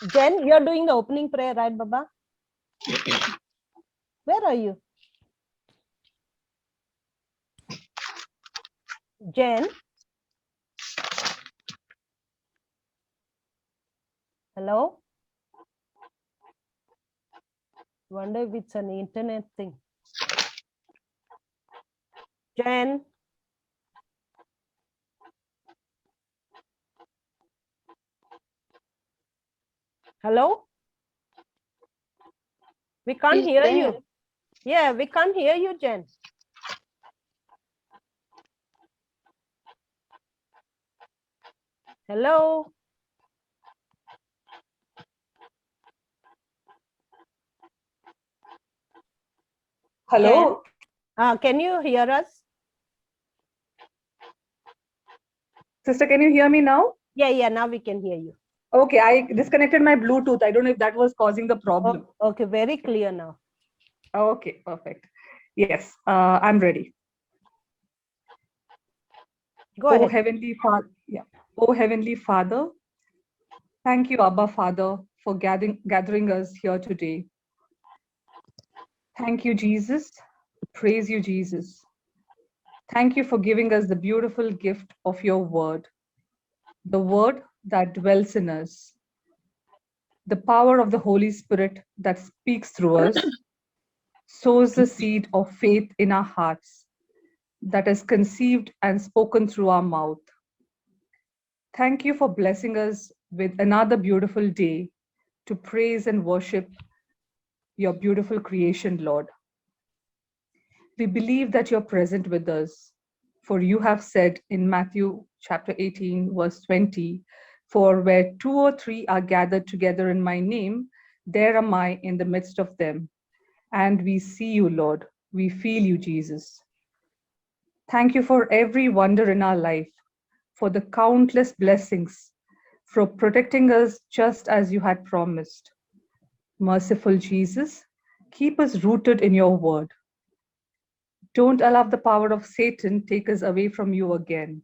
Jen, you're doing the opening prayer, right, Baba? Where are you? Jen? Hello? Wonder if it's an internet thing. Jen? Hello? We can't hear you. Yeah, we can't hear you, Jen. Hello? Hello. Can you hear us? Sister, can you hear me now? Yeah, now we can hear you. Okay, I disconnected my Bluetooth. I don't know if that was causing the problem. Okay, very clear now. Okay, perfect. Yes, I'm ready. Go ahead. Heavenly Father, Oh Heavenly Father, thank you, Abba Father, for gathering us here today. Thank you, Jesus. Praise you, Jesus. Thank you for giving us the beautiful gift of your word, the word that dwells in us, the power of the Holy Spirit that speaks through us, sows the seed of faith in our hearts that is conceived and spoken through our mouth. Thank you for blessing us with another beautiful day to praise and worship your beautiful creation, Lord. We believe that you're present with us, for you have said in Matthew chapter 18, verse 20, for where 2 or 3 are gathered together in my name, there am I in the midst of them. And we see you, Lord. We feel you, Jesus. Thank you for every wonder in our life, for the countless blessings, for protecting us just as you had promised. Merciful Jesus, keep us rooted in your word. Don't allow the power of Satan take us away from you again.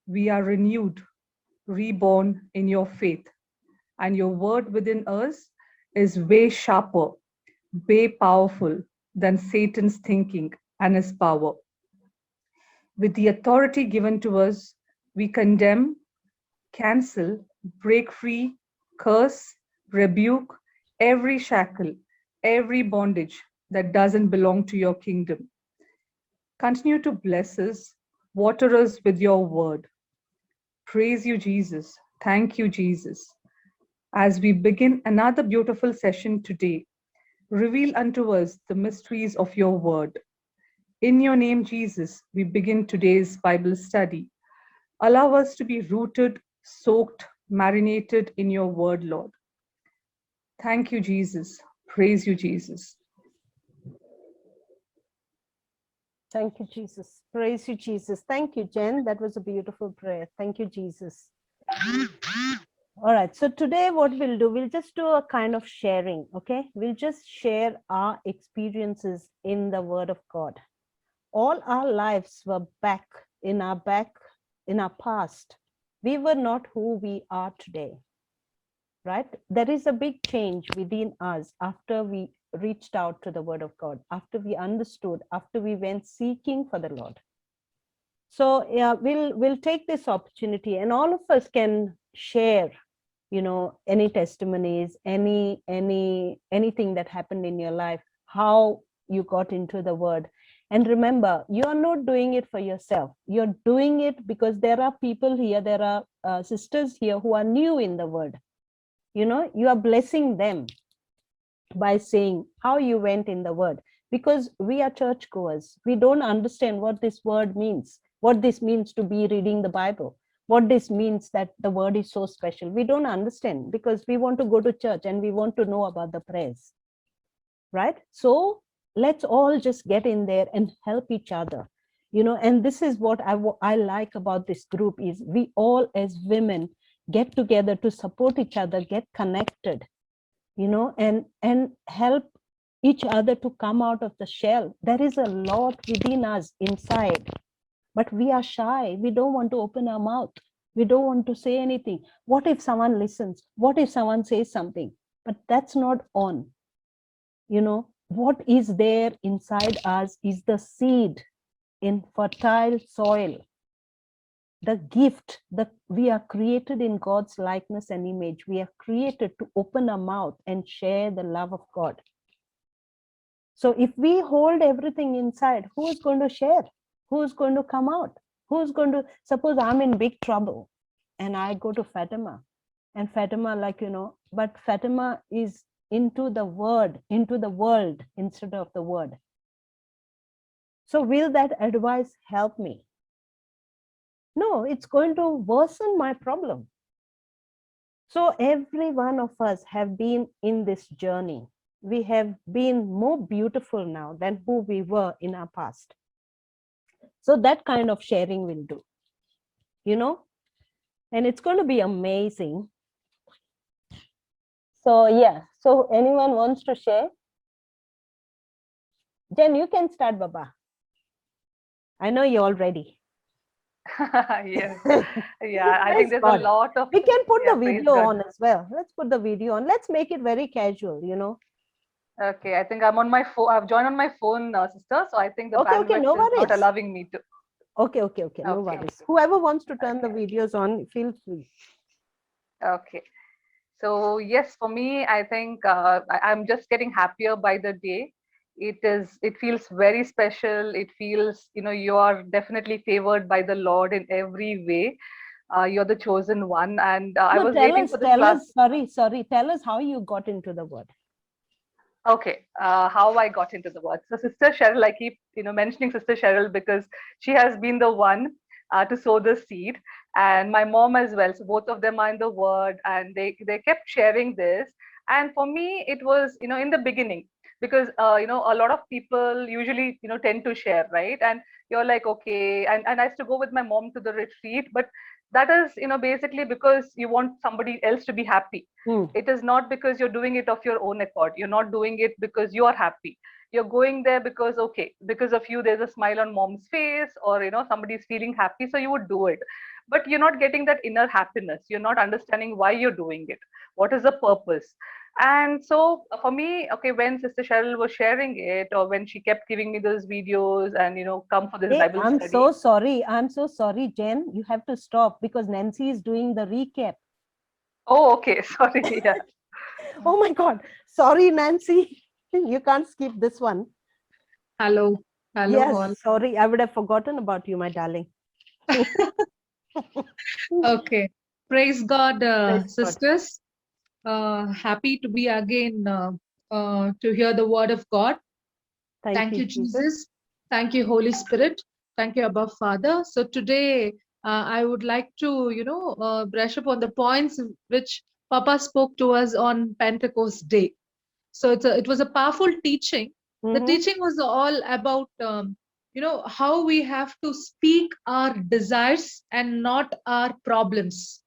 We are renewed, reborn in your faith, and your word within us is way sharper, way powerful than Satan's thinking and his power. With the authority given to us, we condemn, cancel, break free, curse, rebuke every shackle, every bondage that doesn't belong to your kingdom. Continue to bless us, water us with your word. Praise you, Jesus. Thank you, Jesus. As we begin another beautiful session today, reveal unto us the mysteries of your word. In your name, Jesus, we begin today's Bible study. Allow us to be rooted, soaked, marinated in your word, Lord. Thank you, Jesus. Praise you, Jesus. Thank you, Jesus. Praise you, Jesus. Thank you, Jen. That was a beautiful prayer. Thank you, Jesus. All right. So today what we'll do, we'll just do a kind of sharing, okay? We'll just share our experiences in the Word of God. All our lives were back in our past. We were not who we are today, right? There is a big change within us after we reached out to the Word of God, after we understood, after we went seeking for the Lord. So yeah, we'll take this opportunity, and all of us can share, you know, any testimonies, anything that happened in your life, how you got into the word. And remember, you are not doing it for yourself. You're doing it because there are people here, there are sisters here who are new in the word. You know, you are blessing them by saying how you went in the word, because we are churchgoers. We don't understand what this word means, what this means to be reading the Bible, what this means that the word is so special. We don't understand because we want to go to church and we want to know about the prayers, right? So let's all just get in there and help each other, you know. And this is what I like about this group, is we all as women get together to support each other, get connected, you know, and help each other to come out of the shell. There is a lot within us inside, but we are shy. We don't want to open our mouth. We don't want to say anything. What if someone listens? What if someone says something? But that's not on. What is there inside us is the seed in fertile soil, the gift that we are created in God's likeness and image. We are created to open our mouth and share the love of God. So if we hold everything inside, who is going to share? Who is going to come out? Who's going to, suppose I'm in big trouble and I go to Fatima, and Fatima, but Fatima is into the world instead of the word. So will that advice help me? No, it's going to worsen my problem. So every one of us have been in this journey. We have been more beautiful now than who we were in our past. So that kind of sharing will do, and it's going to be amazing. So yeah, so anyone wants to share? Jen, you can start, Baba. I know you're all ready. Yes. Yeah, I think there's God. a lot of... We can put the praise video God. on as well. Let's put the video on. Let's make it very casual, Okay, I think I'm on my phone. I've joined on my phone, sister. So I think the Okay, bandwidth no is not worries. allowing me to. Okay, no worries. Whoever wants to turn the videos on, feel free. Okay. So yes, for me, I think I'm just getting happier by the day. It feels very special. It feels, you are definitely favored by the Lord in every way. You're the chosen one. And I was waiting for this class. Sorry. Tell us how you got into the word. Okay, how I got into the word. So Sister Cheryl, I keep mentioning Sister Cheryl because she has been the one to sow the seed, and my mom as well. So both of them are in the word, and they kept sharing this. And for me, it was in the beginning, because a lot of people usually tend to share, right? And you're like, okay, and I used to go with my mom to the retreat, but that is basically because you want somebody else to be happy. It is not because you're doing it of your own accord. You're not doing it because you are happy. You're going there because, okay, because of you there's a smile on mom's face, or somebody's feeling happy, so you would do it. But you're not getting that inner happiness. You're not understanding why you're doing it, what is the purpose. And so for me, okay, when Sister Cheryl was sharing it, or when she kept giving me those videos and come for this Bible I'm study. I'm so sorry, Jen. You have to stop because Nancy is doing the recap. Oh, okay. Sorry. Yeah. Oh my God. Sorry, Nancy. You can't skip this one. Hello. Hello, Yes, all. sorry. I would have forgotten about you, my darling. Okay. Praise God, Praise God. sisters. Happy to be again to hear the word of God. Thank you, Jesus. Thank you, Holy Spirit. Thank you, Abba Father. So today, I would like to, brush up on the points which Papa spoke to us on Pentecost Day. So it was a powerful teaching. The teaching was all about, how we have to speak our desires and not our problems.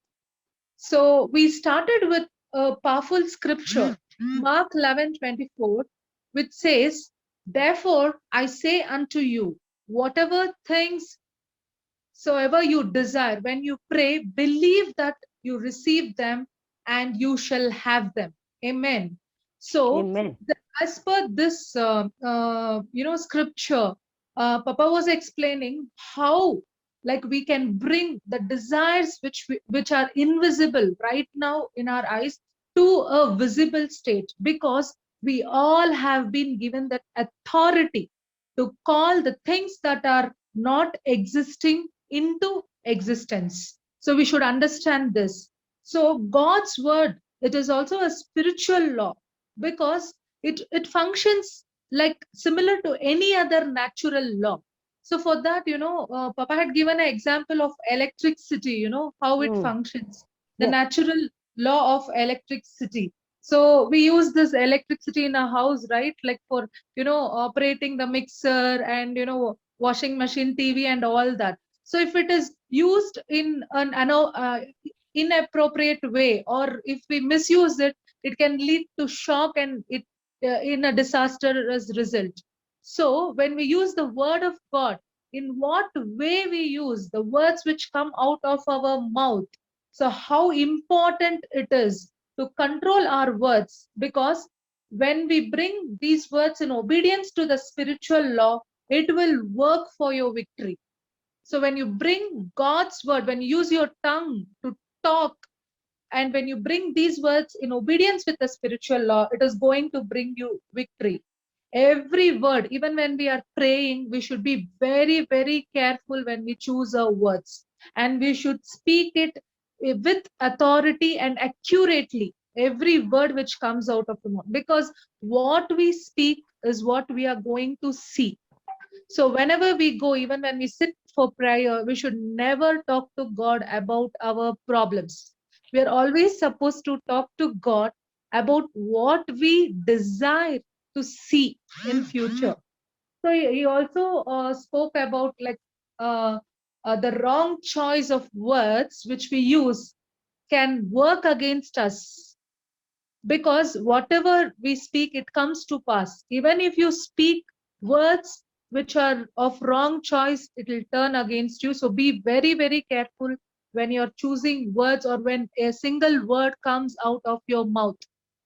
So we started with a powerful scripture, Mark 11:24, which says, "Therefore I say unto you, whatever things soever you desire, when you pray, believe that you receive them and you shall have them." Amen. So, Amen. as per this, scripture, Papa was explaining how, like, we can bring the desires which are invisible right now in our eyes to a visible state, because we all have been given that authority to call the things that are not existing into existence. So we should understand this. So God's word, it is also a spiritual law, because it functions like similar to any other natural law. So for that, Papa had given an example of electricity, how it functions, the natural law of electricity. So we use this electricity in a house, right? Like for, operating the mixer and, washing machine, TV and all that. So if it is used in an inappropriate way, or if we misuse it, it can lead to shock and it in a disastrous result. So when we use the word of God, in what way we use the words which come out of our mouth. So how important it is to control our words, because when we bring these words in obedience to the spiritual law, it will work for your victory. So when you bring God's word, when you use your tongue to talk, and when you bring these words in obedience with the spiritual law, it is going to bring you victory. Every word, even when we are praying, we should be very, very careful when we choose our words. And we should speak it with authority and accurately. Every word which comes out of the mouth. Because what we speak is what we are going to see. So whenever we go, even when we sit for prayer, we should never talk to God about our problems. We are always supposed to talk to God about what we desire to see in future. So he also spoke about like the wrong choice of words which we use can work against us, because whatever we speak, it comes to pass. Even if you speak words which are of wrong choice, it will turn against you. So be very, very careful when you're choosing words, or when a single word comes out of your mouth.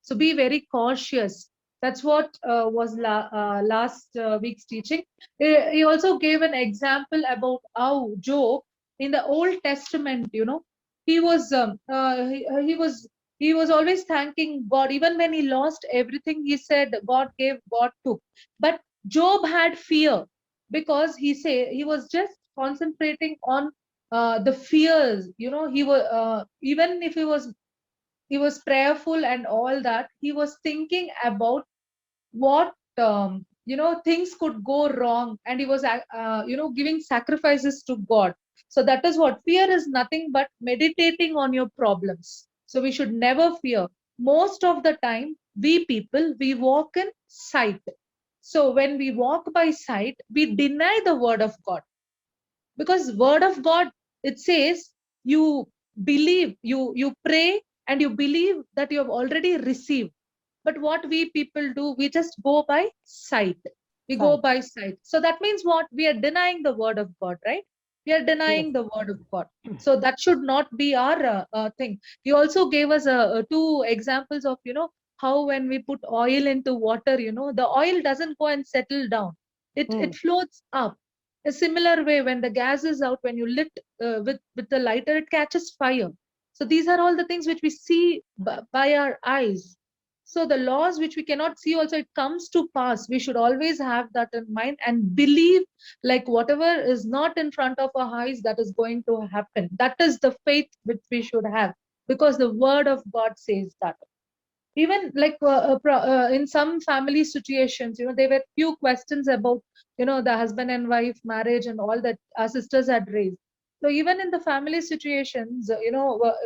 So be very cautious. That's what was last week's teaching. He also gave an example about how Job in the Old Testament, he was he was always thanking God. Even when he lost everything, he said, God gave, God took. But Job had fear, because he was just concentrating on the fears. He was even if he was prayerful and all that, he was thinking about what things could go wrong, and he was giving sacrifices to God. So that is what fear is, nothing but meditating on your problems. So we should never fear. Most of the time, we people, we walk in sight. So when we walk by sight, we deny the word of God, because word of God, it says, you believe, you pray, and you believe that you have already received. But what we people do, we just go by sight. We go Sight. by sight. So that means what? We are denying the word of God, right? We are Yes. denying the word of God. So that should not be our thing. He also gave us two examples of, how when we put oil into water, the oil doesn't go and settle down. It floats up. A similar way, when the gas is out, when you lit with the lighter, it catches fire. So these are all the things which we see by our eyes. So the laws which we cannot see also, it comes to pass. We should always have that in mind and believe, like whatever is not in front of our eyes, that is going to happen. That is the faith which we should have, because the word of God says that. Even like in some family situations, there were few questions about, the husband and wife marriage and all that our sisters had raised. So even in the family situations,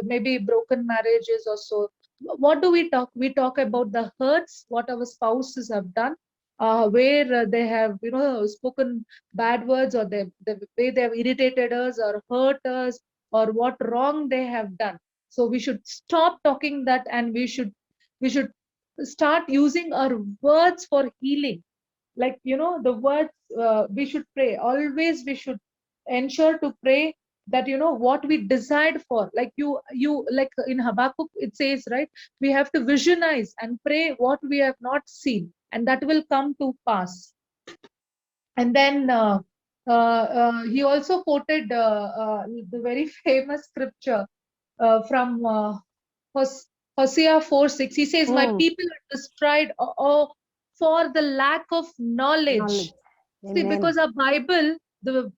maybe broken marriages or so, what do we talk? We talk about the hurts what our spouses have done, where they have, spoken bad words, or the way they have irritated us or hurt us, or what wrong they have done. So we should stop talking that, and we should start using our words for healing. Like, the words, we should pray always. We should ensure to pray that, what we desired for, like you like in Habakkuk it says, right, we have to visualize and pray what we have not seen, and that will come to pass. And then he also quoted the very famous scripture from Hosea 4:6. He says, my people are destroyed for the lack of knowledge. Knowledge. See, Amen. because our Bible, the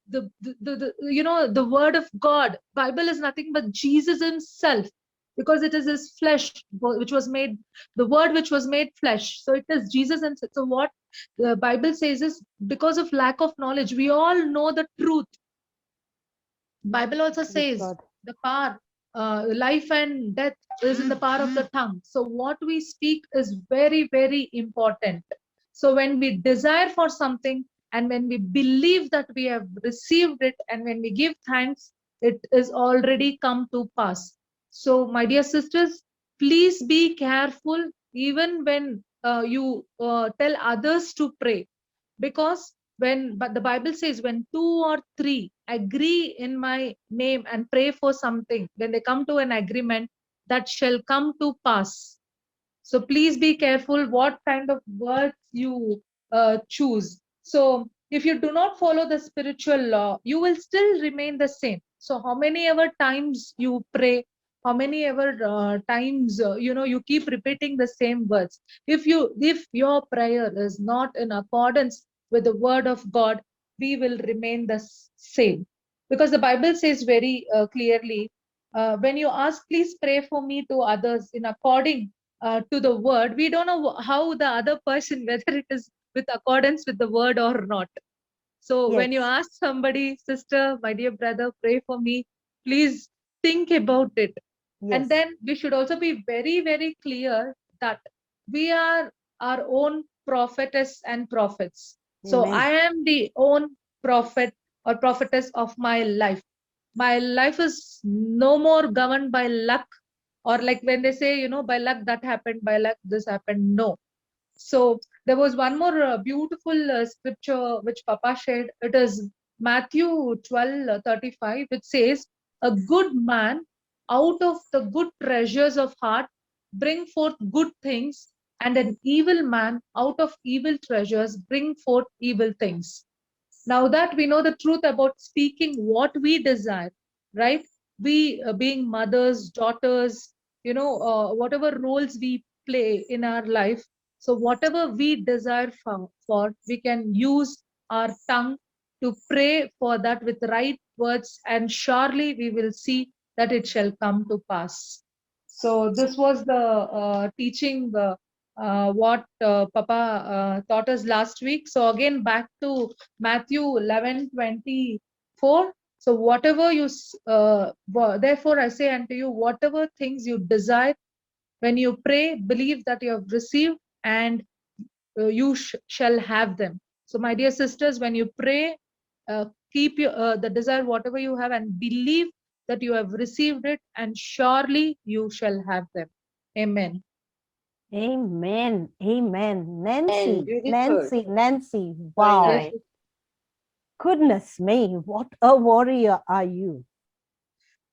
word of God, Bible is nothing but Jesus himself, because it is his flesh which was made, the word which was made flesh. So it is Jesus himself. So what the Bible says is, because of lack of knowledge, we all know the truth. Bible also Praise says God. the power, life and death is in the power of the tongue. So what we speak is very, very important. So when we desire for something, and when we believe that we have received it, and when we give thanks, it is already come to pass. So my dear sisters, please be careful even when you tell others to pray, because but the Bible says when 2 or 3 agree in my name and pray for something, when they come to an agreement, that shall come to pass. So please be careful what kind of words you choose. So if you do not follow the spiritual law, you will still remain the same. So how many ever times you pray, how many ever times you keep repeating the same words. If your prayer is not in accordance with the word of God, we will remain the same. Because the Bible says very clearly, when you ask, please pray for me to others in according to the word, we don't know how the other person, whether it is with accordance with the word or not. So when you Yes. ask somebody, sister, my dear brother, pray for me, please think about it. And Yes. then we should also be very, very clear that we are our own prophetess and prophets. So Amen. I am the own prophet or prophetess of my life. My life is no more governed by luck, or like when they say, by luck that happened, by luck this happened. No. So there was one more beautiful scripture which Papa shared. It is Matthew 12:35, which says, a good man out of the good treasures of heart bring forth good things, and an evil man out of evil treasures bring forth evil things. Now that we know the truth about speaking what we desire, right? We being mothers, daughters, whatever roles we play in our life. So whatever we desire for, we can use our tongue to pray for that with right words, and surely we will see that it shall come to pass. So this was the teaching what Papa taught us last week. So again, back to Matthew 11:24. So whatever therefore I say unto you, whatever things you desire, when you pray, believe that you have received, and you shall have them. So my dear sisters, when you pray, keep the desire whatever you have, and believe that you have received it, and surely you shall have them. Amen. Amen. Amen. And beautiful. Nancy. Very Wow. nice. Goodness me, what a warrior are you.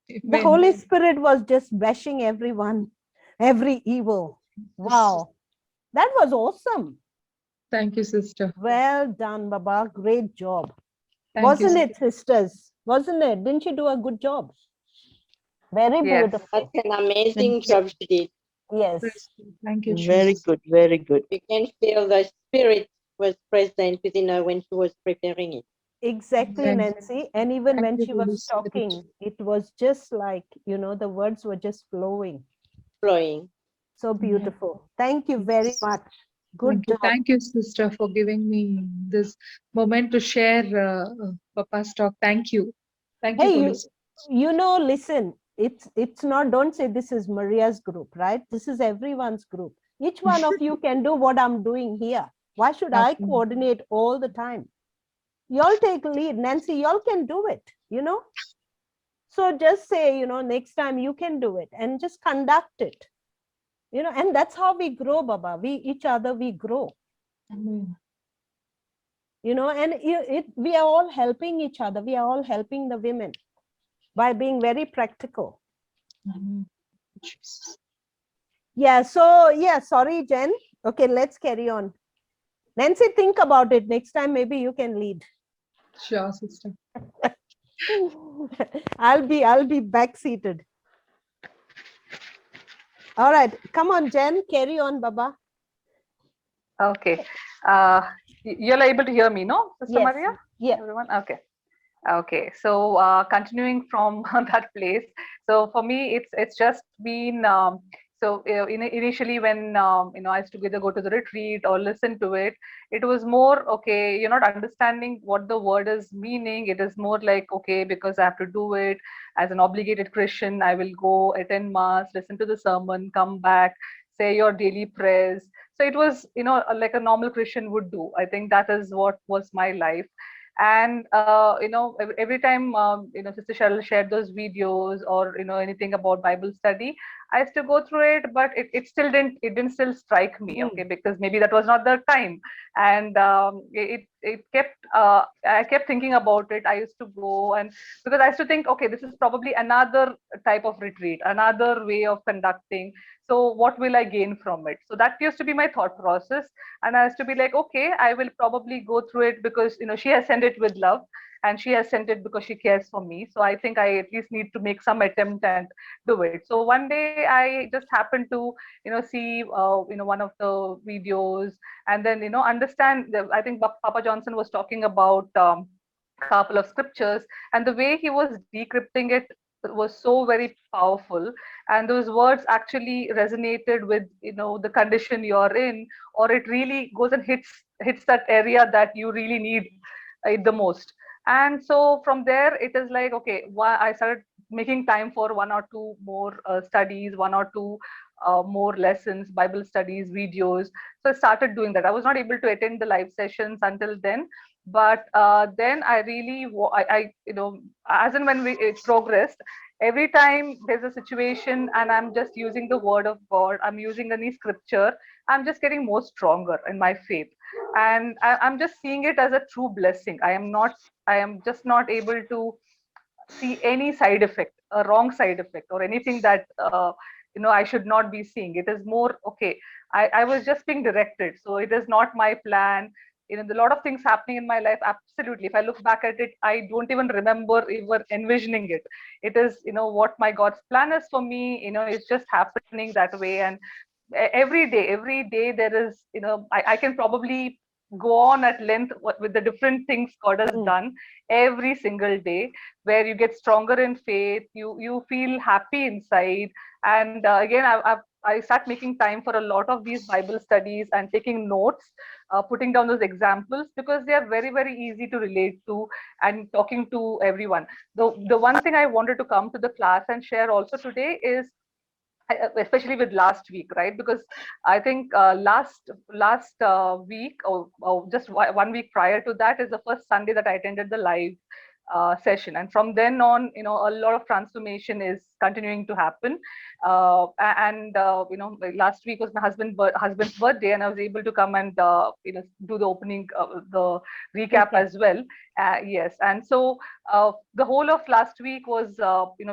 The Amen. Holy Spirit was just bashing everyone, every evil. Wow. That was awesome. Thank you, sister. Well done, Baba. Great job. Thank you. Wasn't it, sisters? Wasn't it? Didn't you do a good job? Very Yes. beautiful. That's an amazing Thank you. job she did. Yes. Thank you, Very Jesus. good, very good. You can feel the spirit was present within her when she was preparing it. Exactly, Amen. Nancy. And even Thank when you, she Holy was Spirit. talking, it was just like, the words were just flowing. Flowing. So beautiful. Thank you very Yes. much. Good job. Thank you, sister, for giving me this moment to share Papa's talk. Thank you. Thank you, Hey, Holy Spirit. listen, it's not, don't say this is Maria's group, right? This is everyone's group. Each one of you can do what I'm doing here. Why should I Absolutely. coordinate all the time? Y'all take lead. Nancy, y'all can do it, So just say, next time you can do it and just conduct it. And that's how we grow, Baba. We grow. Amen. And we are all helping each other. We are all helping the women by being very practical. Amen. Jesus. Yeah, so sorry, Jen. Okay, let's carry on. Nancy, think about it. Next time, maybe you can lead. Sure, sister. I'll be back seated. All right, come on, Jen, carry on, Baba. Okay. You're able to hear me, no, Sister Yes. Maria? Yeah. Everyone? Okay. Okay. So continuing from that place. So for me, it's just been initially when I used to either go to the retreat or listen to it, it was more okay. You're not understanding what the word is meaning. It is more like okay, because I have to do it as an obligated Christian. I will go attend mass, listen to the sermon, come back, say your daily prayers. So it was like a normal Christian would do. I think that is what was my life. And every time Sister Cheryl shared those videos, or anything about Bible study, I used to go through it, but it still didn't still strike me, okay, because maybe that was not the time. And it kept I kept thinking about it. I used to go, and because I used to think, okay, this is probably another type of retreat, another way of conducting. So what will I gain from it? So that used to be my thought process. And I used to be like, okay, I will probably go through it because she has sent it with love, and she has sent it because she cares for me. So I think I at least need to make some attempt and do it. So one day I just happened to see one of the videos, and then understand I think Papa Johnson was talking about couple of scriptures, and the way he was decrypting it was so very powerful. And those words actually resonated with the condition you're in, or it really goes and hits that area that you really need it the most. And so from there it is like, okay, I started making time for one or two more studies, one or two more lessons, Bible studies, videos. So I started doing that. I was not able to attend the live sessions until then, but then I really I as and when it progressed, every time there's a situation and I'm just using the word of God, I'm using any scripture, I'm just getting more stronger in my faith. And I'm just seeing it as a true blessing. I am just not able to see any side effect, a wrong side effect, or anything that I should not be seeing. It is more, okay, I was just being directed, so it is not my plan. A lot of things happening in my life, absolutely, if I look back at it, I don't even remember even envisioning it. It is what my God's plan is for me. It's just happening that way. And every day there is, I can probably go on at length with the different things God has done every single day, where you get stronger in faith, you feel happy inside. And again, I start making time for a lot of these Bible studies and taking notes, putting down those examples, because they are very, very easy to relate to, and talking to everyone. The one thing I wanted to come to the class and share also today is, especially with last week, right? Because I think last week, or just 1 week prior to that, is the first Sunday that I attended the live session. And from then on, a lot of transformation is continuing to happen. And like last week was my husband's birthday, and I was able to come and do the opening, the recap as well. Yes. And so the whole of last week was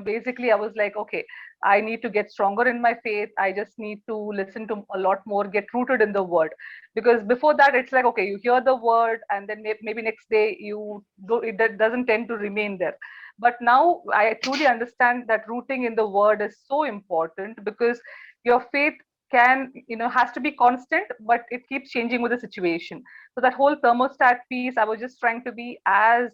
basically I was like, okay, I need to get stronger in my faith. I just need to listen to a lot more, get rooted in the word. Because before that, it's like, okay, you hear the word, and then maybe next day it doesn't tend to remain there. But now I truly understand that rooting in the word is so important, because your faith has to be constant, but it keeps changing with the situation. So that whole thermostat piece, I was just trying to be as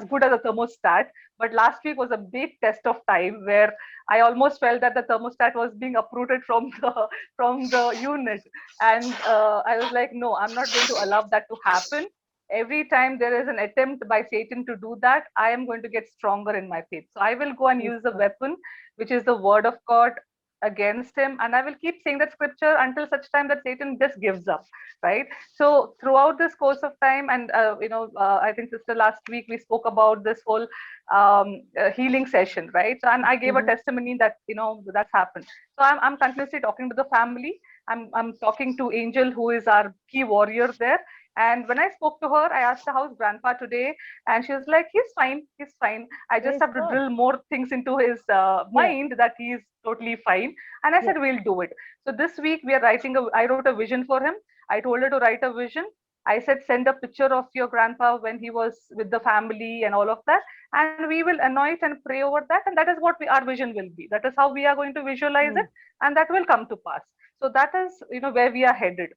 good as a thermostat. But last week was a big test of time, where I almost felt that the thermostat was being uprooted from the unit. And I was like, no, I'm not going to allow that to happen. Every time there is an attempt by Satan to do that, I am going to get stronger in my faith. So I will go and use the weapon, which is the word of God, against him. And I will keep saying that scripture until such time that Satan just gives up, right? So throughout this course of time, and I think sister, last week we spoke about this whole healing session, right? So, and I gave a testimony that that's happened. So I'm continuously talking to the family. I'm talking to Angel, who is our key warrior there. And when I spoke to her, I asked her, how's grandpa today? And she was like, he's fine, he's fine. I just have to drill more things into his mind that he's totally fine. And I said, we'll do it. So this week we are I wrote a vision for him. I told her to write a vision. I said, send a picture of your grandpa when he was with the family and all of that. And we will anoint and pray over that. And that is what our vision will be. That is how we are going to visualize it. And that will come to pass. So that is, where we are headed.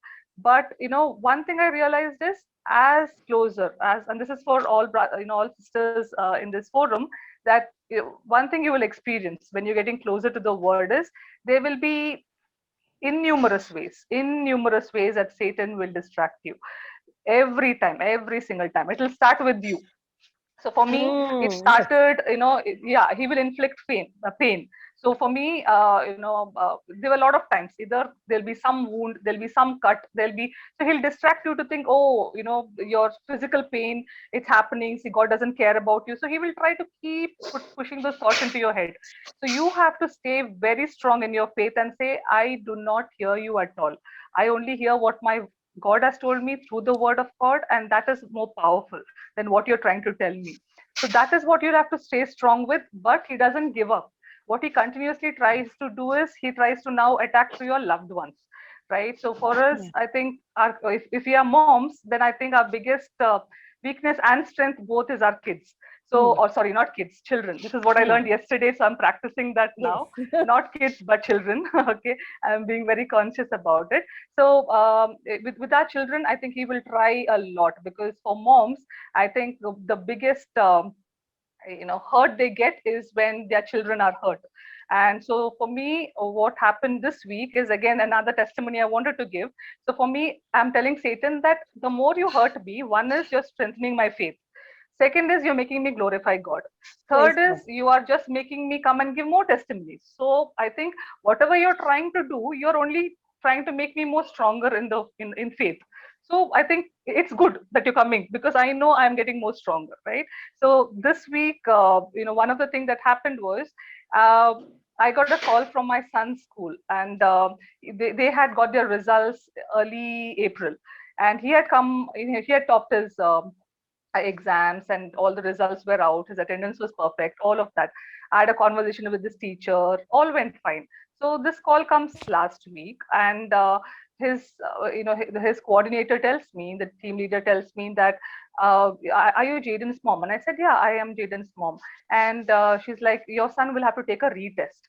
But, one thing I realized is, as closer as, and this is for all, all sisters in this forum, that one thing you will experience when you're getting closer to the word is, there will be innumerous ways that Satan will distract you. Every time, every single time, it will start with you. So for me, it started, he will inflict pain. So for me, there were a lot of times, either there'll be some wound, there'll be some cut, so he'll distract you to think, oh, your physical pain, it's happening. See, God doesn't care about you. So he will try to keep pushing those thoughts into your head. So you have to stay very strong in your faith and say, I do not hear you at all. I only hear what my God has told me through the word of God, and that is more powerful than what you're trying to tell me. So that is what you'll have to stay strong with, but he doesn't give up. What he continuously tries to do is he tries to now attack to your loved ones, right? So for us, I think if we are moms, then I think our biggest weakness and strength both is our kids. So, or sorry, not kids, children. This is what I learned yesterday, so I'm practicing that now. Not kids, but children. Okay, I'm being very conscious about it. So with our children, I think he will try a lot, because for moms, I think the biggest hurt they get is when their children are hurt. And so for me, what happened this week is again another testimony I wanted to give. So for me, I'm telling Satan that the more you hurt me, one is you're strengthening my faith. Second is you're making me glorify God. Third is you are just making me come and give more testimonies. So I think whatever you're trying to do, you're only trying to make me more stronger in faith. So I think it's good that you're coming, because I know I'm getting more stronger, right? So this week, one of the things that happened was I got a call from my son's school, and they had got their results early April, and he had come. He had topped his exams, and all the results were out. His attendance was perfect. All of that. I had a conversation with this teacher. All went fine. So this call comes last week, and his coordinator tells me, the team leader tells me that, are you Jaden's mom? And I said, yeah, I am Jaden's mom. And she's like, your son will have to take a retest.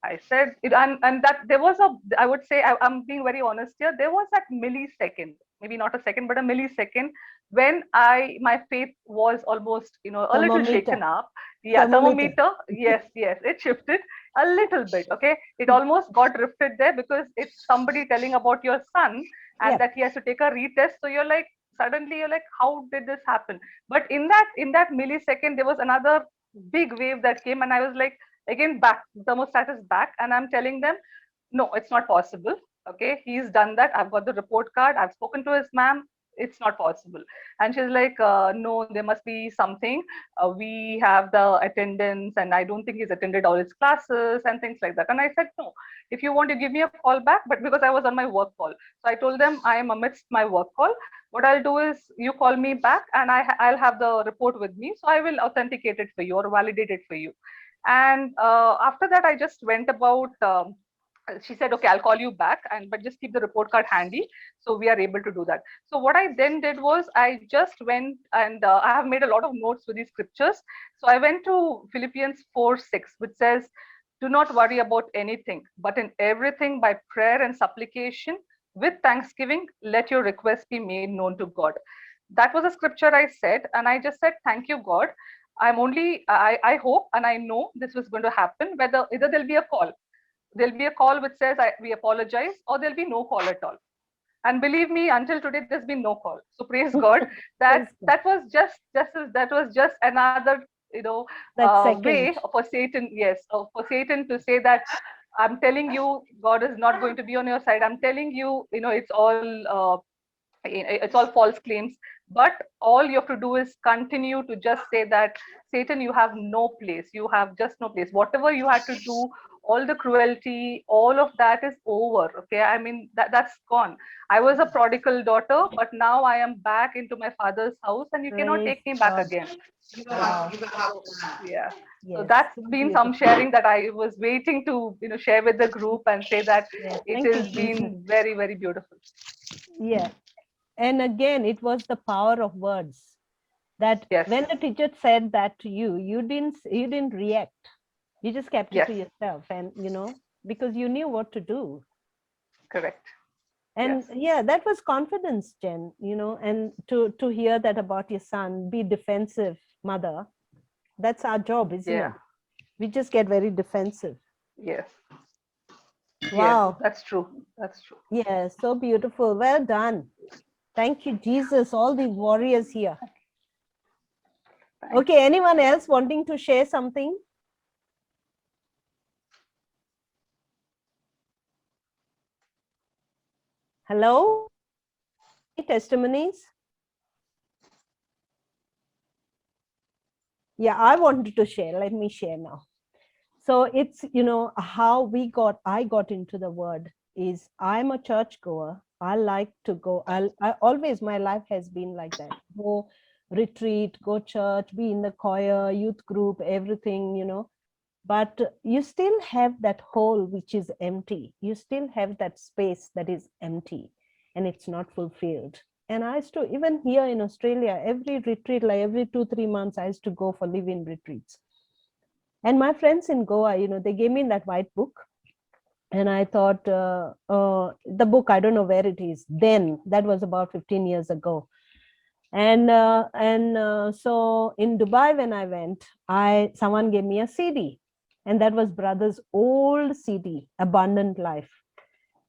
I said, and that there was I would say, I'm being very honest here, there was that millisecond, maybe not a second, but a millisecond, when my faith was almost, a little shaken up. Yeah, thermometer. Yes, it shifted a little bit. Okay, it almost got drifted there, because it's somebody telling about your son, and that he has to take a retest. So suddenly you're like, how did this happen? But in that millisecond, there was another big wave that came, and I was like, again, back, thermostat is back, and I'm telling them, no, it's not possible. Okay, he's done that. I've got the report card. I've spoken to his ma'am. It's not possible. And she's like, no, there must be something. We have the attendance, and I don't think he's attended all his classes and things like that. And I said, no, if you want to give me a call back, but because I was on my work call. So I told them I am amidst my work call. What I'll do is you call me back, and I'll have the report with me. So I will authenticate it for you or validate it for you. And after that, I just went about, she said, okay, I'll call you back, but just keep the report card handy. So we are able to do that. So what I then did was I just went, and I have made a lot of notes with these scriptures. So I went to Philippians 4:6, which says, do not worry about anything, but in everything by prayer and supplication with thanksgiving, let your requests be made known to God. That was a scripture I said, and I just said, thank you, God. I hope and I know this was going to happen, whether either there'll be a call. There'll be a call which says we apologize, or there'll be no call at all. And believe me, until today, there's been no call. So praise God. That was just another way for Satan. Yes, for Satan to say that I'm telling you, God is not going to be on your side. I'm telling you, it's all false claims. But all you have to do is continue to just say that, Satan, you have no place. You have just no place. Whatever you had to do, all the cruelty, all of that is over. Okay, I mean that's gone. I was a prodigal daughter, but now I am back into my father's house, and you cannot take me back again. Wow. Yeah. So that's been some sharing that I was waiting to share with the group and say that it has been very, very beautiful. Yeah. And again, it was the power of words, that when the teacher said that to you, you didn't react. You just kept it to yourself, and because you knew what to do. Correct. And that was confidence, Jen, and to hear that about your son, be defensive, mother. That's our job, isn't it? We just get very defensive. Yes. Wow. Yes, that's true. That's true. Yeah, so beautiful. Well done. Thank you, Jesus. All these warriors here. Okay, anyone else wanting to share something? Hello? Any testimonies? Yeah, I wanted to share. Let me share now. So it's, how I got into the word is I'm a church goer. I like to go. I always, my life has been like that. Go retreat, go church, be in the choir, youth group, everything. But you still have that hole which is empty. You still have that space that is empty and it's not fulfilled. And I used to, even here in Australia, every retreat, like every 2-3 months, I used to go for live-in retreats. And my friends in Goa, they gave me that white book. And I thought, the book, I don't know where it is. Then, that was about 15 years ago. And so in Dubai, when I went, someone gave me a CD. And that was Brother's old CD, Abundant Life.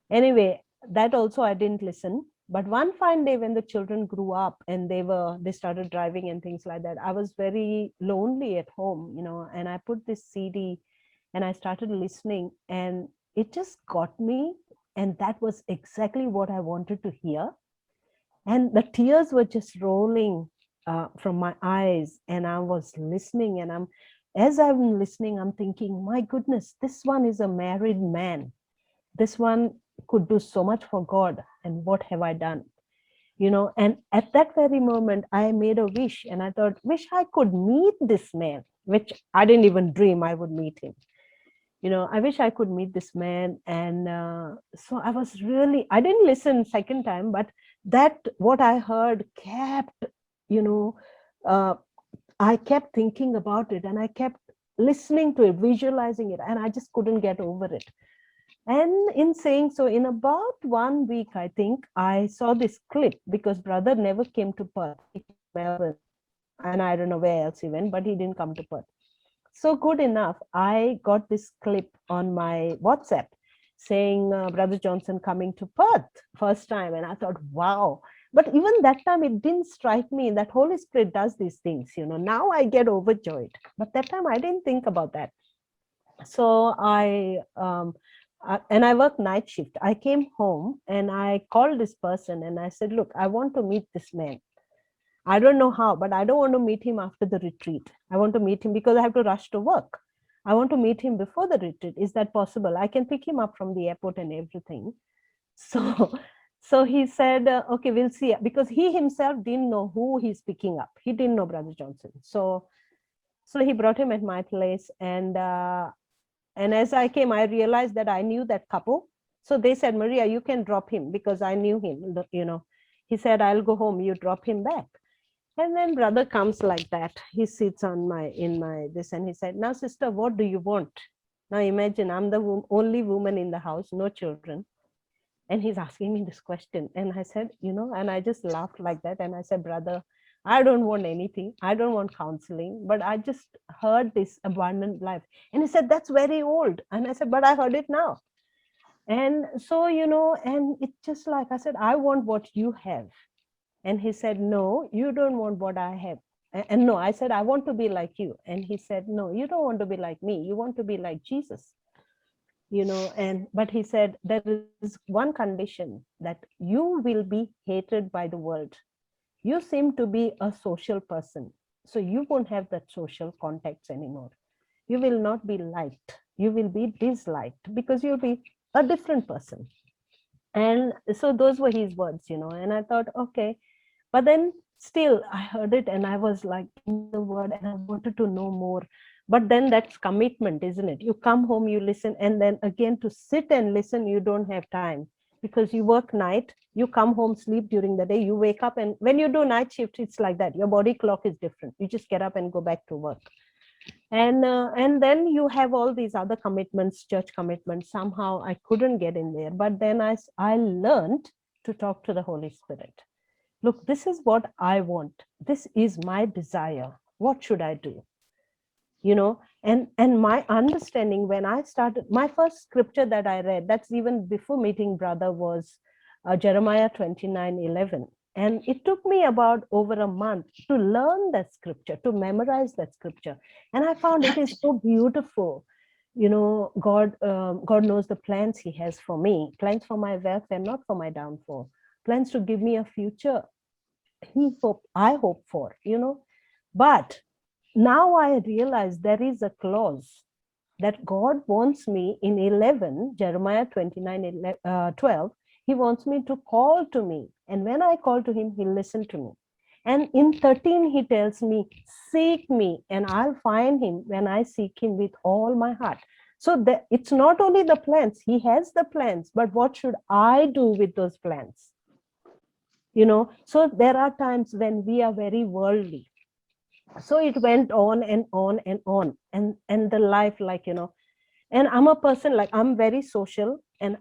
Anyway, that also I didn't listen. But one fine day when the children grew up and they started driving and things like that, I was very lonely at home, and I put this CD and I started listening and it just got me. And that was exactly what I wanted to hear. And the tears were just rolling from my eyes and I was listening and as I'm listening, I'm thinking, my goodness, this one is a married man. This one could do so much for God. And what have I done? And at that very moment, I made a wish and I thought, wish I could meet this man, which I didn't even dream I would meet him. I wish I could meet this man. And so I didn't listen second time, but that what I heard kept, I kept thinking about it and I kept listening to it, visualizing it, and I just couldn't get over it. And in saying so, in about 1 week, I think, I saw this clip because brother never came to Perth, he came to Melbourne, and I don't know where else he went, but he didn't come to Perth. So good enough, I got this clip on my WhatsApp saying Brother Johnson coming to Perth first time. And I thought, wow. But even that time, it didn't strike me that Holy Spirit does these things. Now I get overjoyed. But that time I didn't think about that. So and I work night shift. I came home and I called this person and I said, look, I want to meet this man. I don't know how, but I don't want to meet him after the retreat. I want to meet him because I have to rush to work. I want to meet him before the retreat. Is that possible? I can pick him up from the airport and everything. So he said, okay, we'll see. Because he himself didn't know who he's picking up. He didn't know Brother Johnson. So he brought him at my place. And as I came, I realized that I knew that couple. So they said, Maria, you can drop him because I knew him. He said, I'll go home. You drop him back. And then brother comes like that. He sits in my this and he said, now sister, what do you want? Now imagine I'm the only woman in the house, no children. And he's asking me this question. And I said, and I just laughed like that. And I said, brother, I don't want anything. I don't want counseling, but I just heard this abundant life. And he said, that's very old. And I said, but I heard it now. And so, and it's just like I said, I want what you have. And he said, no, you don't want what I have. And no, I said, I want to be like you. And he said, no, you don't want to be like me. You want to be like Jesus. But he said, there is one condition, that you will be hated by the world. You seem to be a social person. So you won't have that social contacts anymore. You will not be liked. You will be disliked because you'll be a different person. And so those were his words, and I thought, okay. But then still I heard it and I was like in the word and I wanted to know more. But then that's commitment, isn't it? You come home, you listen, and then again to sit and listen, you don't have time because you work night, you come home, sleep during the day, you wake up, and when you do night shift, it's like that. Your body clock is different. You just get up and go back to work. And then you have all these other commitments, church commitments. Somehow I couldn't get in there. But then I learned to talk to the Holy Spirit. Look, this is what I want. This is my desire. What should I do? And my understanding when I started, my first scripture that I read, that's even before meeting brother, was Jeremiah 29:11. And it took me about over a month to learn that scripture, to memorize that scripture. And I found it is so beautiful. God knows the plans he has for me, plans for my welfare, not for my downfall, plans to give me a future I hope for, But now I realize there is a clause that God wants me in 11, Jeremiah 29, 12, he wants me to call to me. And when I call to him, he'll listen to me. And in 13, he tells me, seek me and I'll find him when I seek him with all my heart. So it's not only the plans, he has the plans, but what should I do with those plans? So there are times when we are very worldly. So it went on and on and on. And the life, and I'm a person, I'm very social, and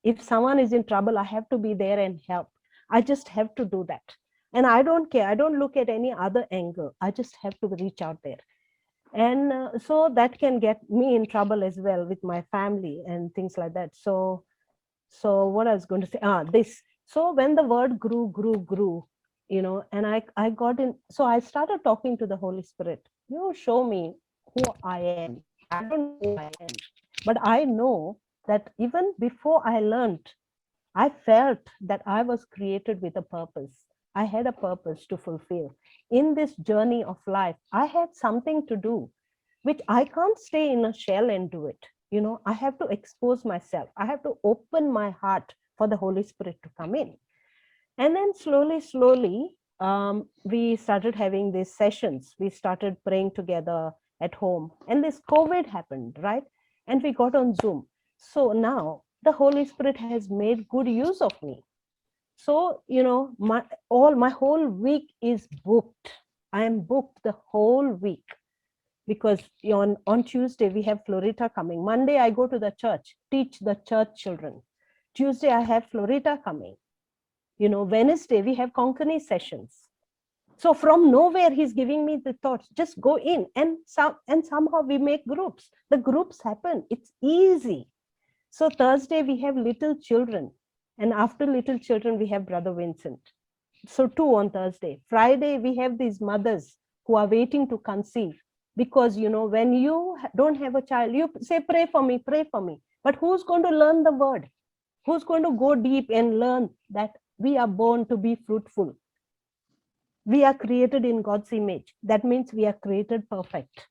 if someone is in trouble, I have to be there and help. I just have to do that. And I don't care, I don't look at any other angle, I just have to reach out there. And so that can get me in trouble as well with my family and things like that. So what I was going to say, this. So when the word grew, and I got in, so I started talking to the Holy Spirit. Show me who I am. I don't know who I am, but I know that even before I learned, I felt that I was created with a purpose. I had a purpose to fulfill. In this journey of life, I had something to do, which I can't stay in a shell and do it. I have to expose myself. I have to open my heart for the Holy Spirit to come in. And then slowly, we started having these sessions. We started praying together at home. And this COVID happened, right? And we got on Zoom. So now the Holy Spirit has made good use of me. So, my whole week is booked. I am booked the whole week because on Tuesday we have Florita coming. Monday I go to the church, teach the church children. Tuesday I have Florita coming. Wednesday we have Konkani sessions. So from nowhere he's giving me the thoughts, just go in, and somehow we make groups. The groups happen. It's easy. So Thursday we have little children, and after little children we have Brother Vincent. So 2 on Thursday. Friday we have these mothers who are waiting to conceive, because when you don't have a child, you say, pray for me. But who's going to learn the word? Who's going to go deep and learn that we are born to be fruitful? We are created in God's image. That means we are created perfect.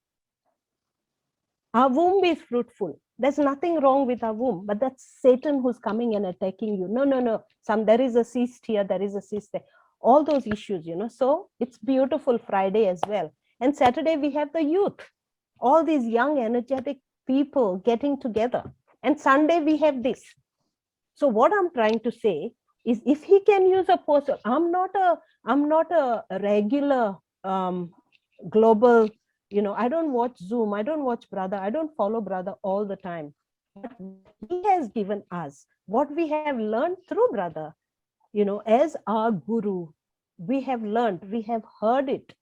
Our womb is fruitful. There's nothing wrong with our womb, but that's Satan who's coming and attacking you. No. There is a cyst here, there is a cyst there. All those issues, So it's beautiful Friday as well. And Saturday we have the youth. All these young, energetic people getting together. And Sunday we have this. So what I'm trying to say is, if he can use a person, I'm not a regular global, I don't watch Zoom, I don't watch Brother, I don't follow Brother all the time. But he has given us what we have learned through Brother, as our guru. We have learned, we have heard it.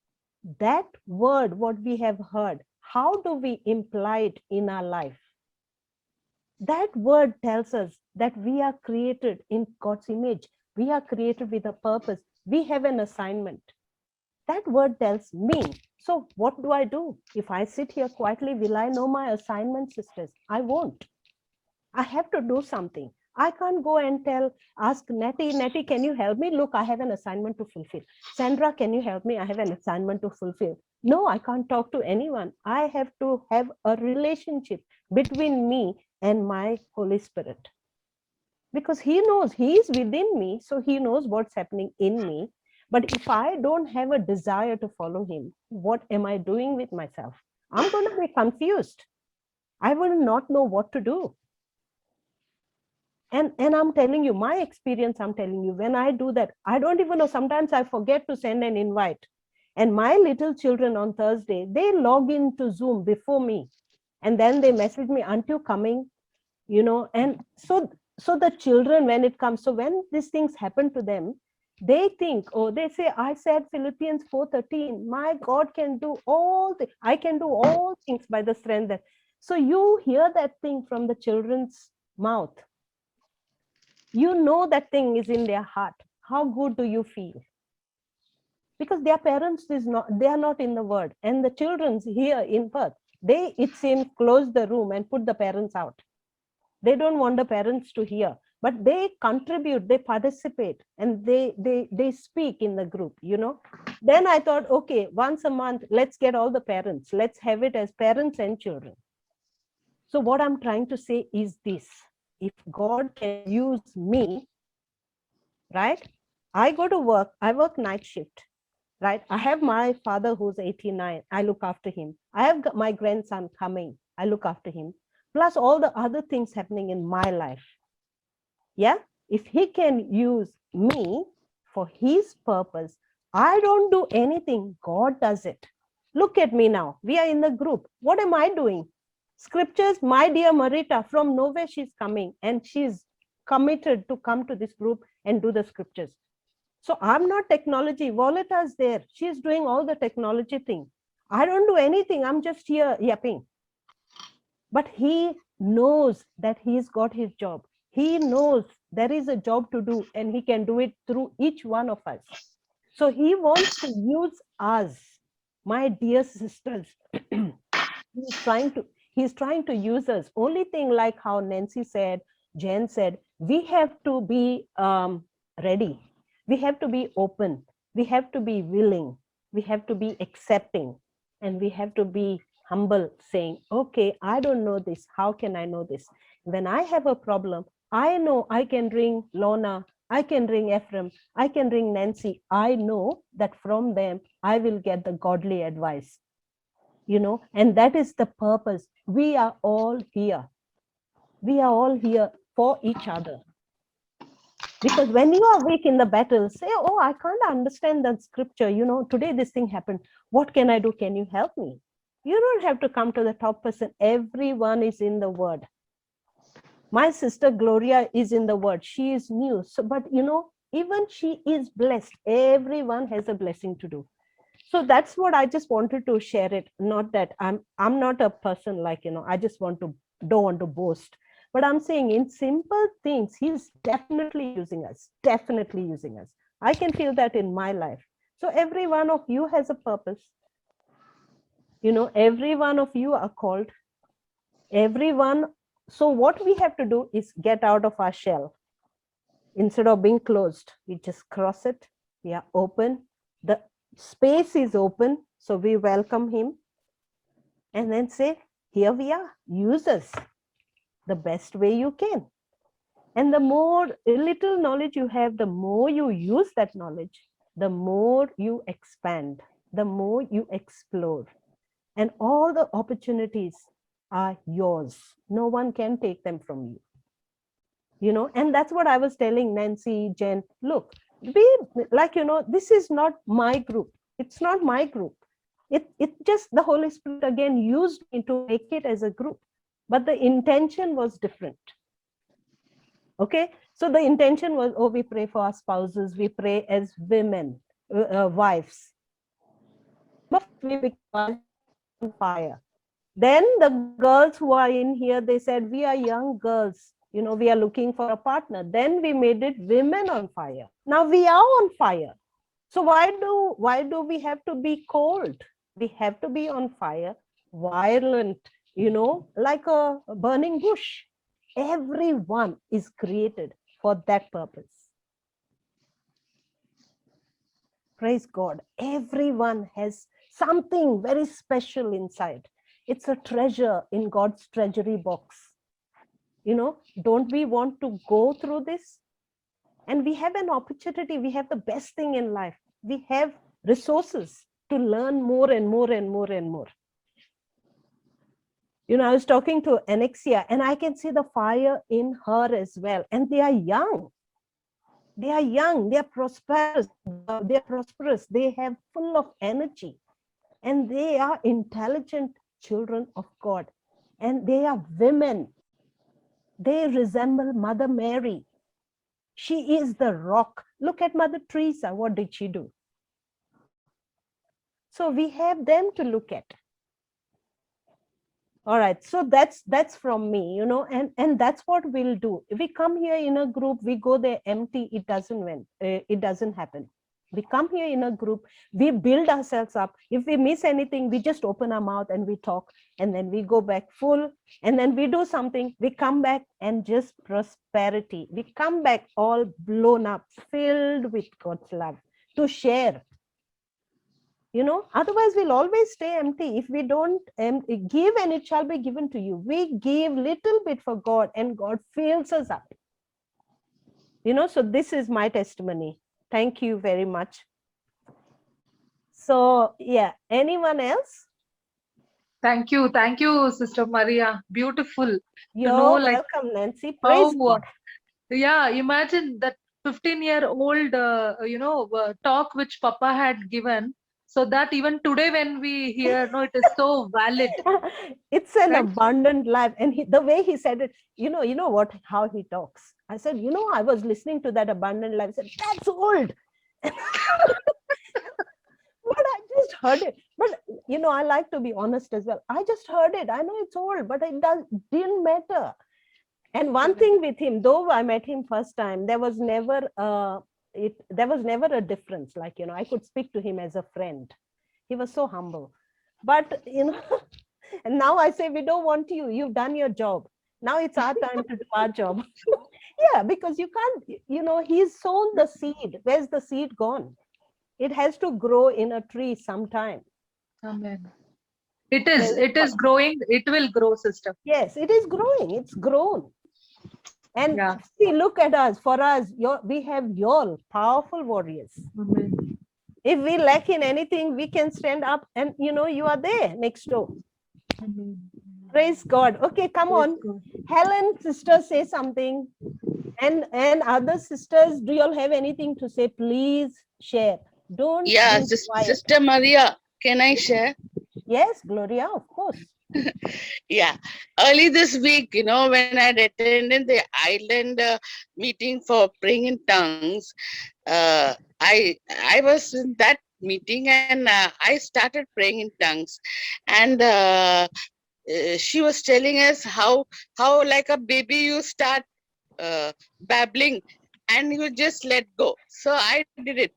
That word, what we have heard, how do we imply it in our life? That word tells us that we are created in God's image. We are created with a purpose. We have an assignment. That word tells me. So what do I do? If I sit here quietly, will I know my assignment, sisters? I won't. I have to do something. I can't go and ask Nettie, can you help me? Look, I have an assignment to fulfill. Sandra, can you help me? I have an assignment to fulfill. No, I can't talk to anyone. I have to have a relationship between me and my Holy Spirit. Because he knows, he is within me, so he knows what's happening in me. But if I don't have a desire to follow him, what am I doing with myself? I'm going to be confused. I will not know what to do. And I'm telling you, my experience, I'm telling you, when I do that, I don't even know, sometimes I forget to send an invite. And my little children on Thursday, they log into Zoom before me. And then they message me, aren't you coming? And so the children, when it comes, so when these things happen to them, they think, they say, I said Philippians 4:13, my God can do all things. I can do all things by the strength that. So you hear that thing from the children's mouth. That thing is in their heart. How good do you feel? Because their parents they are not in the word, and the children's here in Perth, They, it seems, close the room and put the parents out. They don't want the parents to hear, but they contribute, they participate, and they speak in the group, you know. Then I thought, okay, once a month, let's get all the parents. Let's have it as parents and children. So what I'm trying to say is this: if God can use me, right? I go to work, I work night shift, right? I have my father who's 89, I look after him. I have got my grandson coming, I look after him. Plus all the other things happening in my life. Yeah, if he can use me for his purpose, I don't do anything, God does it. Look at me now, we are in the group. What am I doing? Scriptures, my dear Marita, from nowhere she's coming, and she's committed to come to this group and do the scriptures. So I'm not technology. Violeta is there. She's doing all the technology thing. I don't do anything. I'm just here yapping. But he knows that he's got his job. He knows there is a job to do, and he can do it through each one of us. So he wants to use us, my dear sisters. He's trying to use us. Only thing, like how Nancy said, Jen said, we have to be ready. We have to be open. We have to be willing. We have to be accepting. And we have to be humble, saying, okay, I don't know this. How can I know this? When I have a problem, I know I can ring Lorna, I can ring Ephraim, I can ring Nancy. I know that from them, I will get the godly advice. You know, and that is the purpose. We are all here. We are all here for each other. Because when you are weak in the battle, say, oh, I can't understand that scripture. You know, today this thing happened. What can I do? Can you help me? You don't have to come to the top person. Everyone is in the word. My sister Gloria is in the word. She is new. So, but you know, even she is blessed. Everyone has a blessing to do. So that's what I just wanted to share it. Not that I'm not a person like, you know, I just don't want to boast. But I'm saying in simple things, he's definitely using us, definitely using us. I can feel that in my life. So every one of you has a purpose. You know, every one of you are called. Everyone. So what we have to do is get out of our shell. Instead of being closed, we just cross it. We are open. The space is open. So we welcome him. And then say, here we are, use us the best way you can. And the more little knowledge you have, the more you use that knowledge, the more you expand, the more you explore. And all the opportunities are yours. No one can take them from you. You know, and that's what I was telling Nancy, Jen, look, be like, you know, this is not my group. It's not my group. It just the Holy Spirit again used me to make it as a group. But the intention was different. Okay, so the intention was, oh, we pray for our spouses, we pray as women, wives. But we become on fire. Then the girls who are in here, they said, we are young girls, you know, we are looking for a partner. Then we made it women on fire. Now we are on fire. So why do we have to be cold? We have to be on fire, violent, you know, like a burning bush. Everyone is created for that purpose. Praise God. Everyone has something very special inside. It's a treasure in God's treasury box. You know, don't we want to go through this? And we have an opportunity. We have the best thing in life. We have resources to learn more and more and more and more. You know, I was talking to Anexia, and I can see the fire in her as well. And they are young. They are young. They are prosperous. They have full of energy. And they are intelligent children of God. And they are women. They resemble Mother Mary. She is the rock. Look at Mother Teresa. What did she do? So we have them to look at. All right, so that's from me, you know, and that's what we'll do. If we come here in a group, we go there empty, it doesn't happen. We come here in a group, we build ourselves up. If we miss anything, we just open our mouth and we talk, and then we go back full, and then we do something, we come back and just prosperity. We come back all blown up, filled with God's love to share. Otherwise we'll always stay empty. If we don't give, and it shall be given to you. We give little bit for God, and God fills us up. So this is my testimony. Thank you very much. So yeah, anyone else? Thank you, Sister Maria. Beautiful. You're like, welcome, Nancy. Praise God. Yeah, imagine that 15-year-old, talk which Papa had given. So that even today when we hear, no, it is so valid. It's an Right? abundant life. And the way he said it, you know what, how he talks. I said, I was listening to that abundant life. I said, that's old. But I just heard it. But, I like to be honest as well. I just heard it. I know it's old, but it didn't matter. And one thing with him, though I met him first time, there was never a difference. Like, I could speak to him as a friend. He was so humble. But, and now I say, we don't want you. You've done your job. Now it's our time to do our job. Yeah, because you can't, he's sown the seed. Where's the seed gone? It has to grow in a tree sometime. Amen. It is growing. It will grow, sister. Yes, it is growing. It's grown. And see, look at us. For us, we have your powerful warriors. Amen. If we lack in anything, we can stand up and, you are there next door. Amen. Praise God. Okay, come on. Helen, sister, say something. And other sisters, do you all have anything to say? Please share. Don't. Yeah, Sister Maria, can I share? Yes, Gloria, of course. Yeah, early this week, when I attended the island meeting for praying in tongues, I was in that meeting, and I started praying in tongues, and she was telling us how like a baby you start babbling and you just let go. So I did it.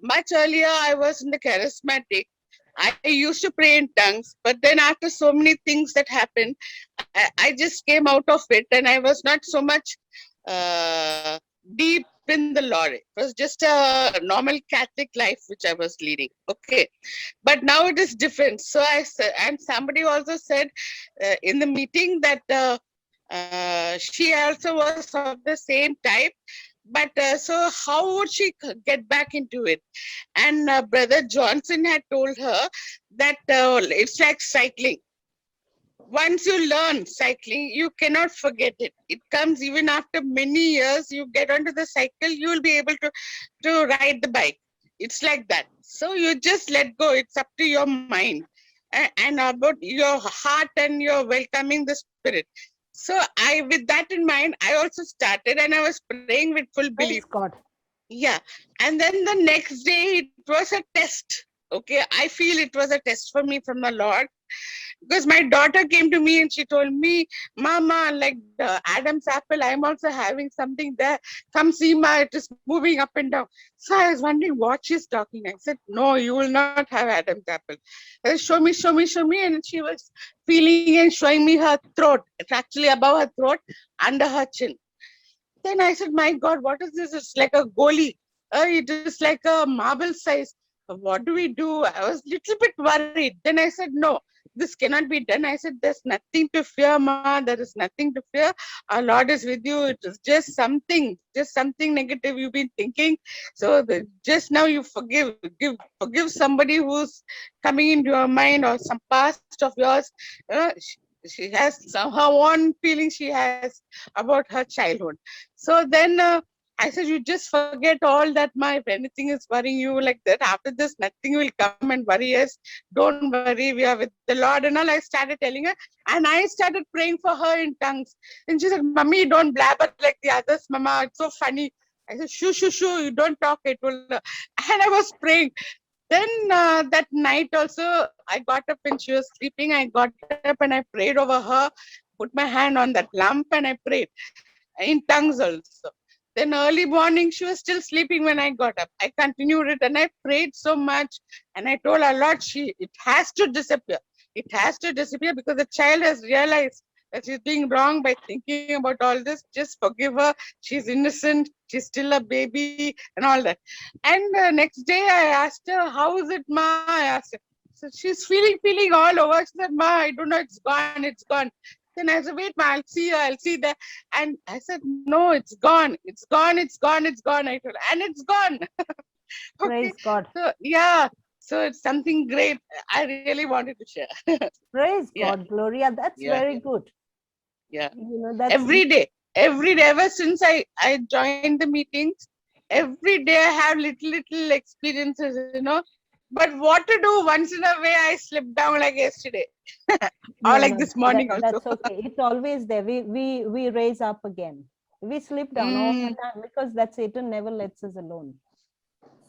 Much earlier, I was in the charismatic. I used to pray in tongues, but then after so many things that happened, I just came out of it, and I was not so much deep in the Lord. It was just a normal Catholic life which I was leading. Okay, but now it is different. So I said, and somebody also said in the meeting that she also was of the same type. But so how would she get back into it? And Brother Johnson had told her that it's like cycling. Once you learn cycling, you cannot forget it. It comes even after many years. You get onto the cycle, you will be able to ride the bike. It's like that. So you just let go. It's up to your mind and about your heart, and you're welcoming the spirit. So with that in mind, I also started, and I was praying with full belief. Praise God. Yeah. And then the next day, it was a test. Okay. I feel it was a test for me from the Lord, because my daughter came to me and she told me, Mama, like the Adam's apple, I'm also having something there. Come see, Ma, it is moving up and down. So I was wondering what she's talking. I said, no, you will not have Adam's apple. Show me, show me, show me. And she was feeling and showing me her throat. It's actually above her throat, under her chin. Then I said, my God, what is this? It's like a goalie. It is like a marble size. What do we do? I was a little bit worried. Then I said, no, this cannot be done. I said, there's nothing to fear, Ma. There is nothing to fear. Our Lord is with you. It is just something negative you've been thinking. So just now you forgive somebody who's coming into your mind, or some past of yours. She has her own feeling she has about her childhood. So then I said, you just forget all that, Ma. If anything is worrying you like that, after this, nothing will come and worry us. Don't worry, we are with the Lord. And all, I started telling her, and I started praying for her in tongues. And she said, Mummy, don't blabber like the others, Mama. It's so funny. I said, shoo, shoo, shoo, you don't talk. It will. And I was praying. Then that night also, I got up when she was sleeping. I got up and I prayed over her, put my hand on that lamp, and I prayed in tongues also. Then early morning, she was still sleeping when I got up. I continued it and I prayed so much. And I told her, Lord, it has to disappear. It has to disappear because the child has realized that she's doing wrong by thinking about all this. Just forgive her. She's innocent. She's still a baby and all that. And next day, I asked her, how is it, Ma? I asked her. So she's feeling all over. She said, Ma, I don't know, it's gone, it's gone. Then I said, wait, Ma, I'll see her, I'll see that. And I said, no, it's gone, it's gone, it's gone, it's gone. I told her, and it's gone. Okay. Praise God. So, yeah. So it's something great. I really wanted to share. Praise Yeah. God, Gloria. That's Yeah. very good. Yeah. You know, that's Every day, ever since I joined the meetings, every day I have little experiences, But what to do? Once in a way, I slipped down like yesterday, or like this morning also. that's okay. It's always there. We raise up again. We slip down all the time because that Satan never lets us alone.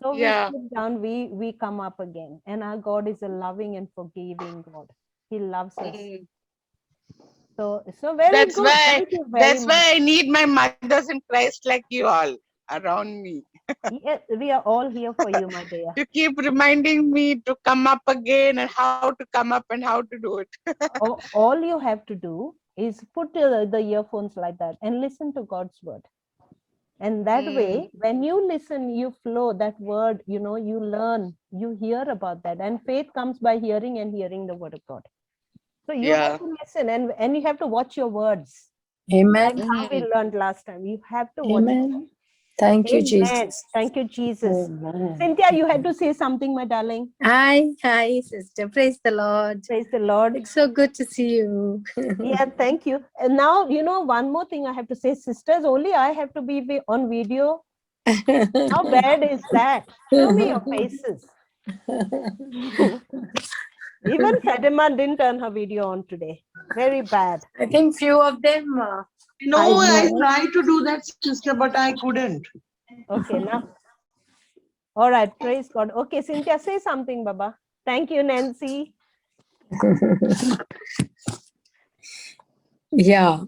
So Yeah. we slip down, we come up again. And our God is a loving and forgiving God. He loves us. Mm. So very That's good. why Thank you very that's much. why I need my mothers in Christ like you all around me Yeah, we are all here for you, my dear. to keep reminding me to come up again and how to come up and how to do it. All you have to do is put the earphones like that and listen to God's word. And that way, when you listen, you flow that word, you learn, you hear about that. And faith comes by hearing and hearing the word of God. So you have to listen and you have to watch your words. Amen. That's how we learned last time. You have to watch. Amen. Thank you, Amen. Jesus. Thank you, Jesus. Amen. Cynthia, you had to say something, my darling. Hi, sister. Praise the Lord. Praise the Lord. It's so good to see you. Yeah, thank you. And now, one more thing I have to say, sisters, only I have to be on video. How bad is that? Show me your faces. Even Fatima didn't turn her video on today. Very bad. I think few of them. No, I know. tried to do that, sister, but I couldn't. Okay, now. All right, praise God. Okay, Cynthia, say something, Baba. Thank you, Nancy. Yeah,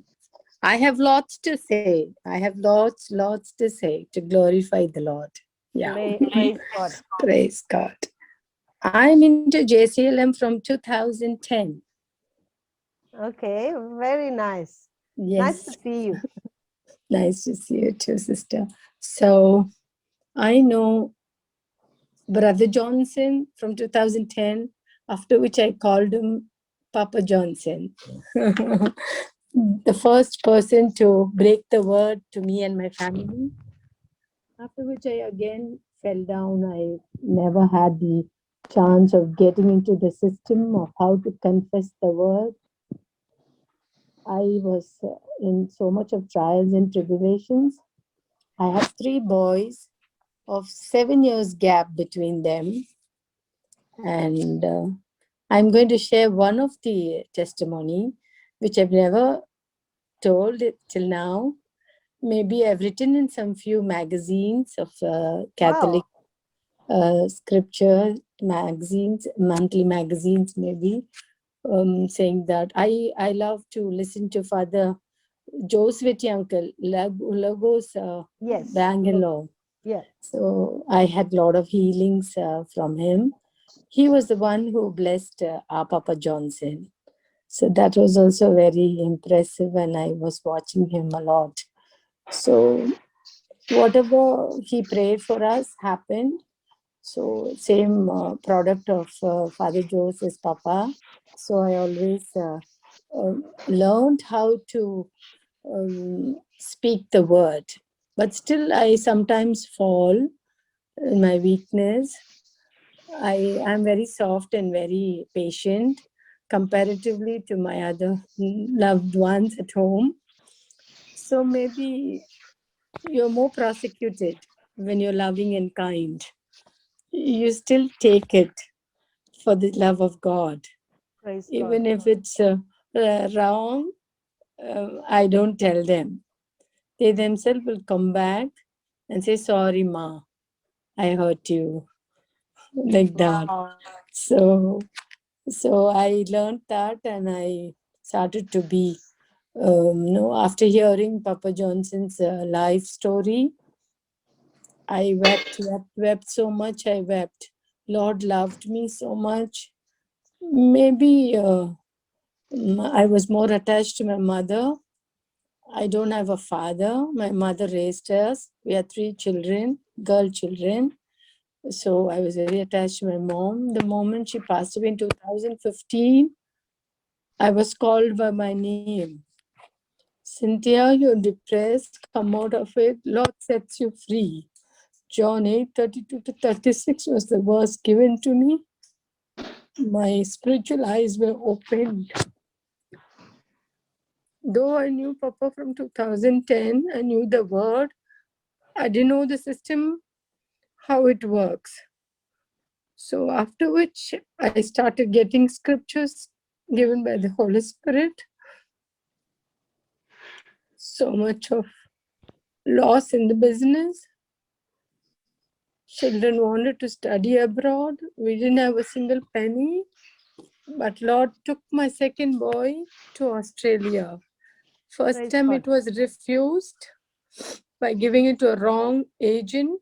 I have lots to say. I have lots to say to glorify the Lord. Yeah. Praise God. Praise God. I'm into JCILM from 2010. Okay, very nice. Yes. Nice to see you. Nice to see you too, sister. So I know Brother Johnson from 2010, after which I called him Papa Johnson. The first person to break the word to me and my family. After which I again fell down. I never had the chance of getting into the system of how to confess the word. I was in so much of trials and tribulations. I have 3 boys of 7 years gap between them. And I'm going to share one of the testimony, which I've never told it till now. Maybe I've written in some few magazines of Catholic scripture magazines, monthly magazines maybe, saying that I love to listen to Father Joe Sweetie Uncle, Lagos, Yes. Bangalore. Yeah. So I had a lot of healings from him. He was the one who blessed our Papa Johnson. So that was also very impressive, and I was watching him a lot. So whatever he prayed for us happened. So same product of Father Joseph's Papa. So I always learned how to speak the word. But still I sometimes fall in my weakness. I am very soft and very patient comparatively to my other loved ones at home. So maybe you're more prosecuted when you're loving and kind. You still take it for the love of God. Praise Even God. if it's wrong, I don't tell them. They themselves will come back and say, sorry, Ma, I hurt you. Like that. Wow. So I learned that, and I started to be No, after hearing Papa Johnson's life story, I wept so much. I wept. Lord loved me so much. Maybe I was more attached to my mother. I don't have a father. My mother raised us. We are 3 children, girl children. So I was very attached to my mom. The moment she passed away in 2015, I was called by my name. Cynthia, you're depressed. Come out of it. Lord sets you free. John 8:32-36 was the verse given to me. My spiritual eyes were opened. Though I knew Papa from 2010, I knew the word. I didn't know the system, how it works. So after which I started getting scriptures given by the Holy Spirit. So much of loss in the business. Children wanted to study abroad. We didn't have a single penny. But Lord took my second boy to Australia. First Praise time God. it was refused by giving it to a wrong agent.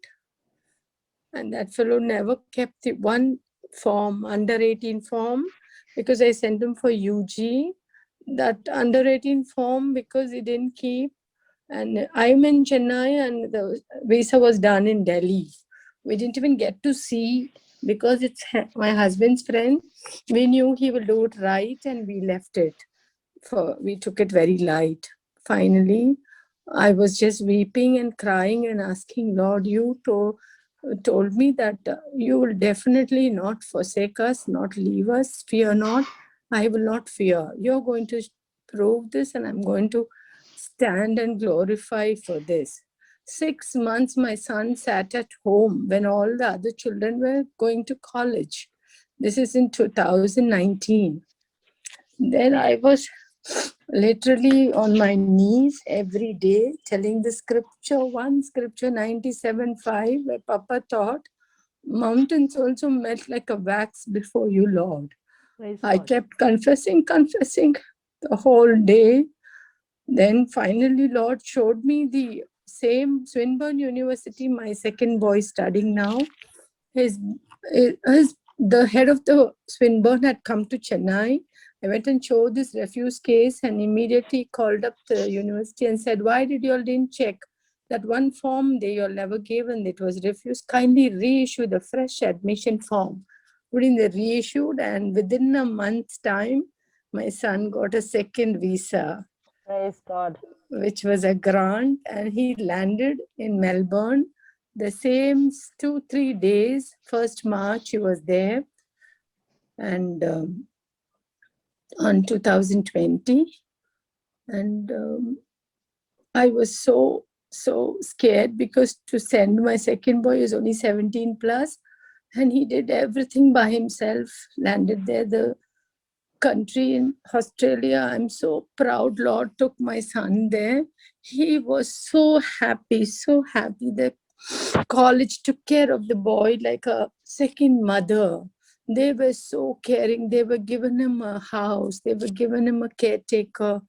And that fellow never kept the one form, under 18 form, because I sent him for UG. That under 18 form, because he didn't keep. And I'm in Chennai and the visa was done in Delhi. We didn't even get to see, because it's my husband's friend. We knew he will do it right and we left it. We took it very light. Finally, I was just weeping and crying and asking, Lord, you told me that you will definitely not forsake us, not leave us. Fear not. I will not fear. You're going to prove this and I'm going to stand and glorify for this. 6 months, my son sat at home when all the other children were going to college. This is in 2019. Then I was literally on my knees every day telling the scripture, one scripture 97:5, where Papa taught, mountains also melt like a wax before you, Lord. Praise I God. kept confessing the whole day. Then finally, Lord showed me the same Swinburne University, my second boy studying now. The head of the Swinburne had come to Chennai. I went and showed this refuse case and immediately called up the university and said, why did you all didn't check that one form they all never gave and it was refused? Kindly reissue the fresh admission form. Within they reissued, and within a month's time, my son got a second visa, Praise God. which was a grant, and he landed in Melbourne. The same 2-3 days, 1st March, he was there. And on 2020. And I was so scared, because to send my second boy is only 17 plus. And he did everything by himself, landed there. The country in Australia, I'm so proud, Lord took my son there. He was so happy. The college took care of the boy like a second mother. They were so caring. They were giving him a house. They were giving him a caretaker.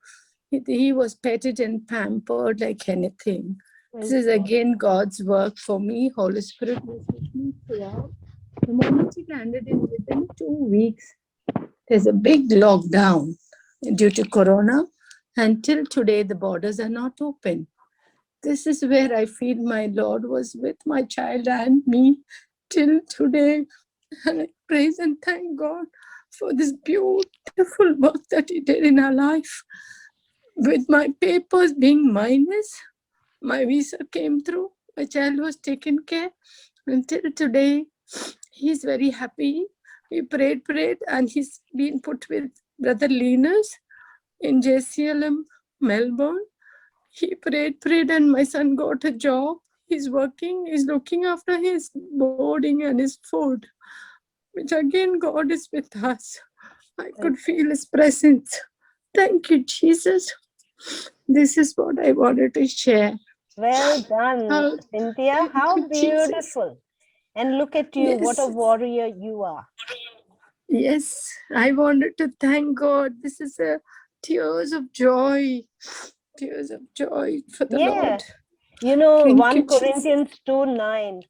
He was petted and pampered like anything. This is again God's work for me. Holy Spirit was with me throughout. The moment he landed in, within 2 weeks, there's a big lockdown due to Corona. Until today, the borders are not open. This is where I feel my Lord was with my child and me till today. And I praise and thank God for this beautiful work that He did in our life. With my papers being minus, my visa came through. My child was taken care. Until today, he's very happy. We prayed, and he's been put with Brother Linus in JCILM, Melbourne. He prayed, and my son got a job. He's working, he's looking after his boarding and his food, which again, God is with us. I could feel His presence. Thank you, Jesus. This is what I wanted to share. Well done, Cynthia. How beautiful. And look at you, what a warrior you are. Yes, I wanted to thank God. This is a tears of joy for the Yeah. Lord. You know, Thank 1 you, Jesus. Corinthians 2:9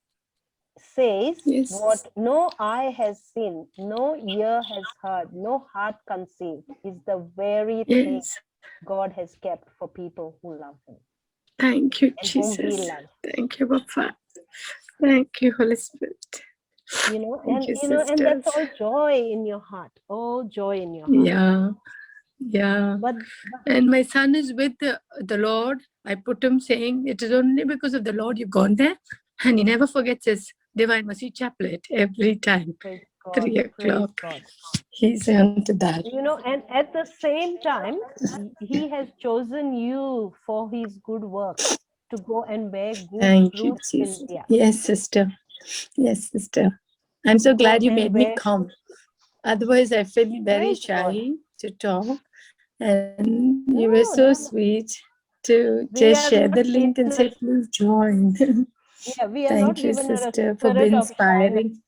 says, Yes. what no eye has seen, no ear has heard, no heart conceived is the very thing Yes. God has kept for people who love him Thank you, and whom he Jesus. loves. Thank you, Papa. Thank you, Holy Spirit. You know, Thank and you, you know, and that's sisters. all joy in your heart. All joy in your heart. Yeah. Yeah. But And my son is with the Lord. I put him saying, it is only because of the Lord you've gone there. And he never forgets his Divine Mercy Chaplet every time. praise God, 3 praise o'clock. God. He's on to that. You know, and at the same time, he has chosen you for his good work to go and bear good Thank you, fruits in Jesus. India. Yes, sister. Yes, sister. I'm so Go glad you and made me bear- come. Otherwise, I feel very Praise God. shy to talk. And you were No, so no, sweet to we just are share the not link and say, given please join. yeah, we are not Thank you, given a sister, for spirit being of shyness. inspiring.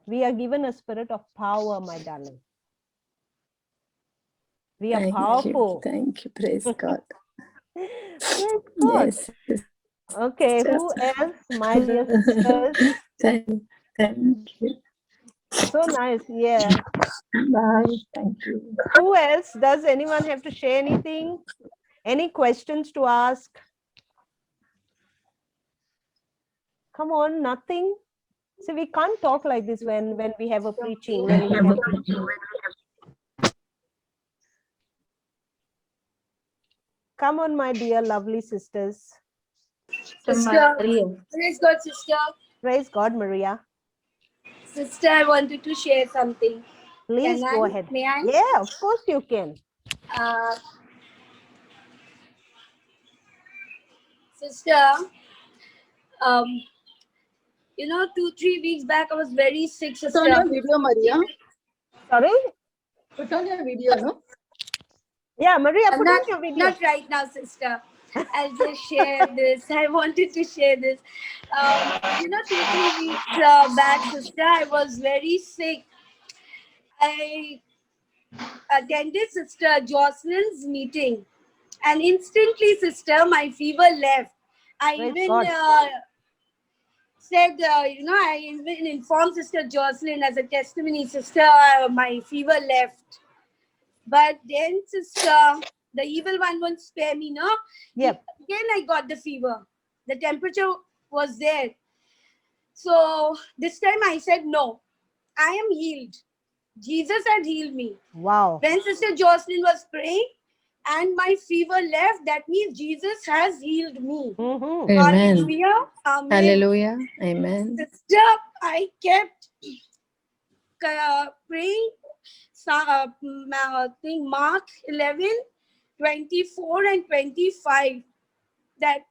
We are given a spirit of power, my darling. We are Thank powerful. you. Thank you. Praise God. Praise God. Yes, sister. Okay, who else, my dear sisters? Thank you. So nice. Yeah. Bye. Thank you. Who else? Does anyone have to share anything? Any questions to ask? Come on, nothing. So we can't talk like this when we have a preaching. When we have preaching. Come on, my dear lovely sisters. Sister, praise God, sister. Praise God, Maria. Sister, I wanted to share something. Please Can go I? ahead. May I? Yeah, of course you can. Uh, sister, um, 2-3 weeks back, I was very sick, sister. Put on your video, Maria. Sorry? Put on your video, no? Yeah, Maria, put not, on your video. not right now, sister. I'll just share this. I wanted to share this. 2-3 weeks back, sister, I was very sick. I attended Sister Jocelyn's meeting, and instantly, sister, my fever left. I Praise even God. said, I even informed Sister Jocelyn as a testimony, sister, my fever left. But then, sister, the evil one won't spare me, no? Yep. Again, I got the fever. The temperature was there. So this time I said, no, I am healed. Jesus had healed me. Wow. When Sister Jocelyn was praying and my fever left, that means Jesus has healed me. Mm-hmm. Amen. Hallelujah. Amen. Hallelujah. Amen. Sister, I kept praying Mark 11, 24 and 25, that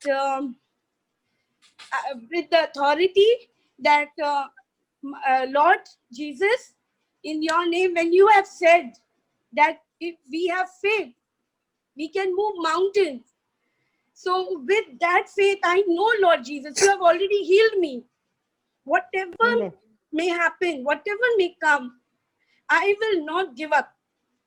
with the authority that Lord Jesus, in your name, when you have said that if we have faith, we can move mountains. So with that faith, I know, Lord Jesus, you have already healed me. Whatever Amen. may happen, whatever may come, I will not give up.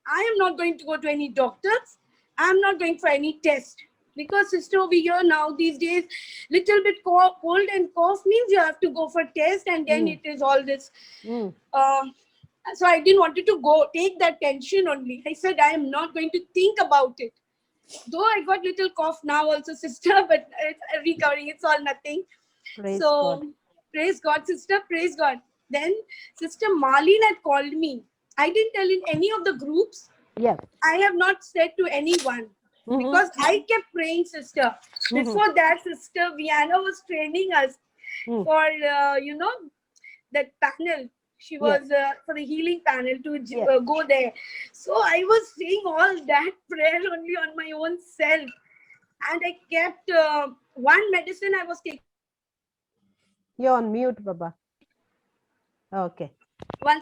I am not going to go to any doctors. I am not going for any test. Because, sister, over here now, these days, little bit cold and cough means you have to go for test, and then it is all this. So I didn't want to go take that tension only. I said, I am not going to think about it. Though I got little cough now also, sister, but it's recovering. It's all nothing. Praise So, God. praise God, sister. Praise God. Then Sister Marlene had called me. I didn't tell in any of the groups. Yeah. I have not said to anyone. Because I kept praying, sister. Before that, Sister Viana was training us for, that panel. She was for the healing panel to go there. So I was saying all that prayer only on my own self. And I kept one medicine I was taking. You're on mute, Baba. Okay. One.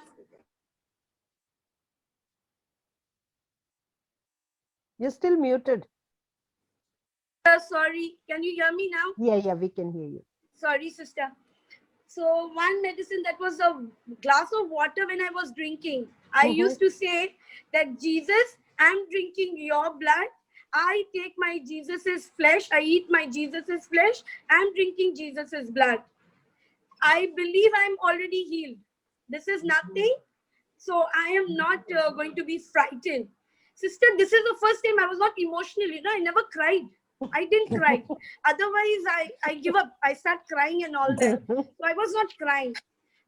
You're still muted. Sorry, can you hear me now? Yeah, we can hear you. Sorry, sister. So one medicine, that was a glass of water when I was drinking. I used to say that Jesus, I'm drinking your blood. I take my Jesus's flesh. I eat my Jesus's flesh. I'm drinking Jesus's blood. I believe I'm already healed. This is nothing. So I am not going to be frightened. Sister, this is the first time I was not emotional. I never cried. I didn't cry. Otherwise, I give up. I start crying and all that. So I was not crying.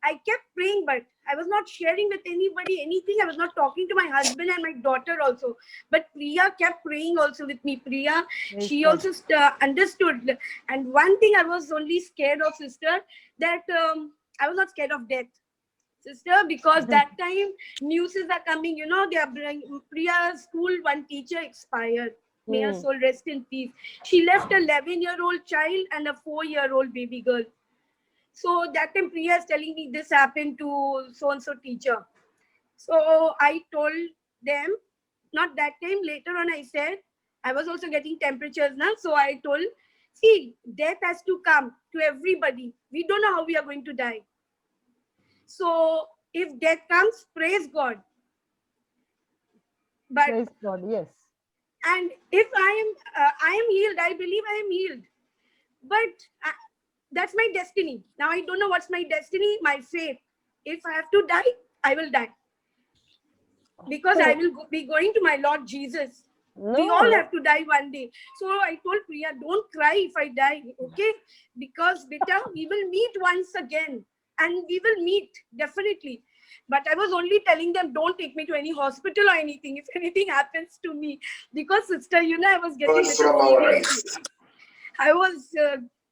I kept praying, but I was not sharing with anybody anything. I was not talking to my husband and my daughter also. But Priya kept praying also with me. Priya, she also understood. And one thing I was only scared of, sister, that I was not scared of death, sister, because that time news are coming. They are bringing Priya's school. One teacher expired. May her soul rest in peace. She left a 11-year-old child and a 4-year-old baby girl. So that time Priya is telling me this happened to so-and-so teacher. So I told them, not that time, later on I said, I was also getting temperatures now. So I told, see, death has to come to everybody. We don't know how we are going to die. So if death comes, praise God. But Praise God, yes. and if I am healed, I believe I am healed. But that's my destiny. Now I don't know what's my destiny, my fate. If I have to die, I will die. Because I will be going to my Lord Jesus. We all have to die one day. So I told Priya, don't cry if I die, okay? Because beta, we will meet once again. And we will meet, definitely. But I was only telling them, don't take me to any hospital or anything, if anything happens to me. Because sister, I was getting serious. I was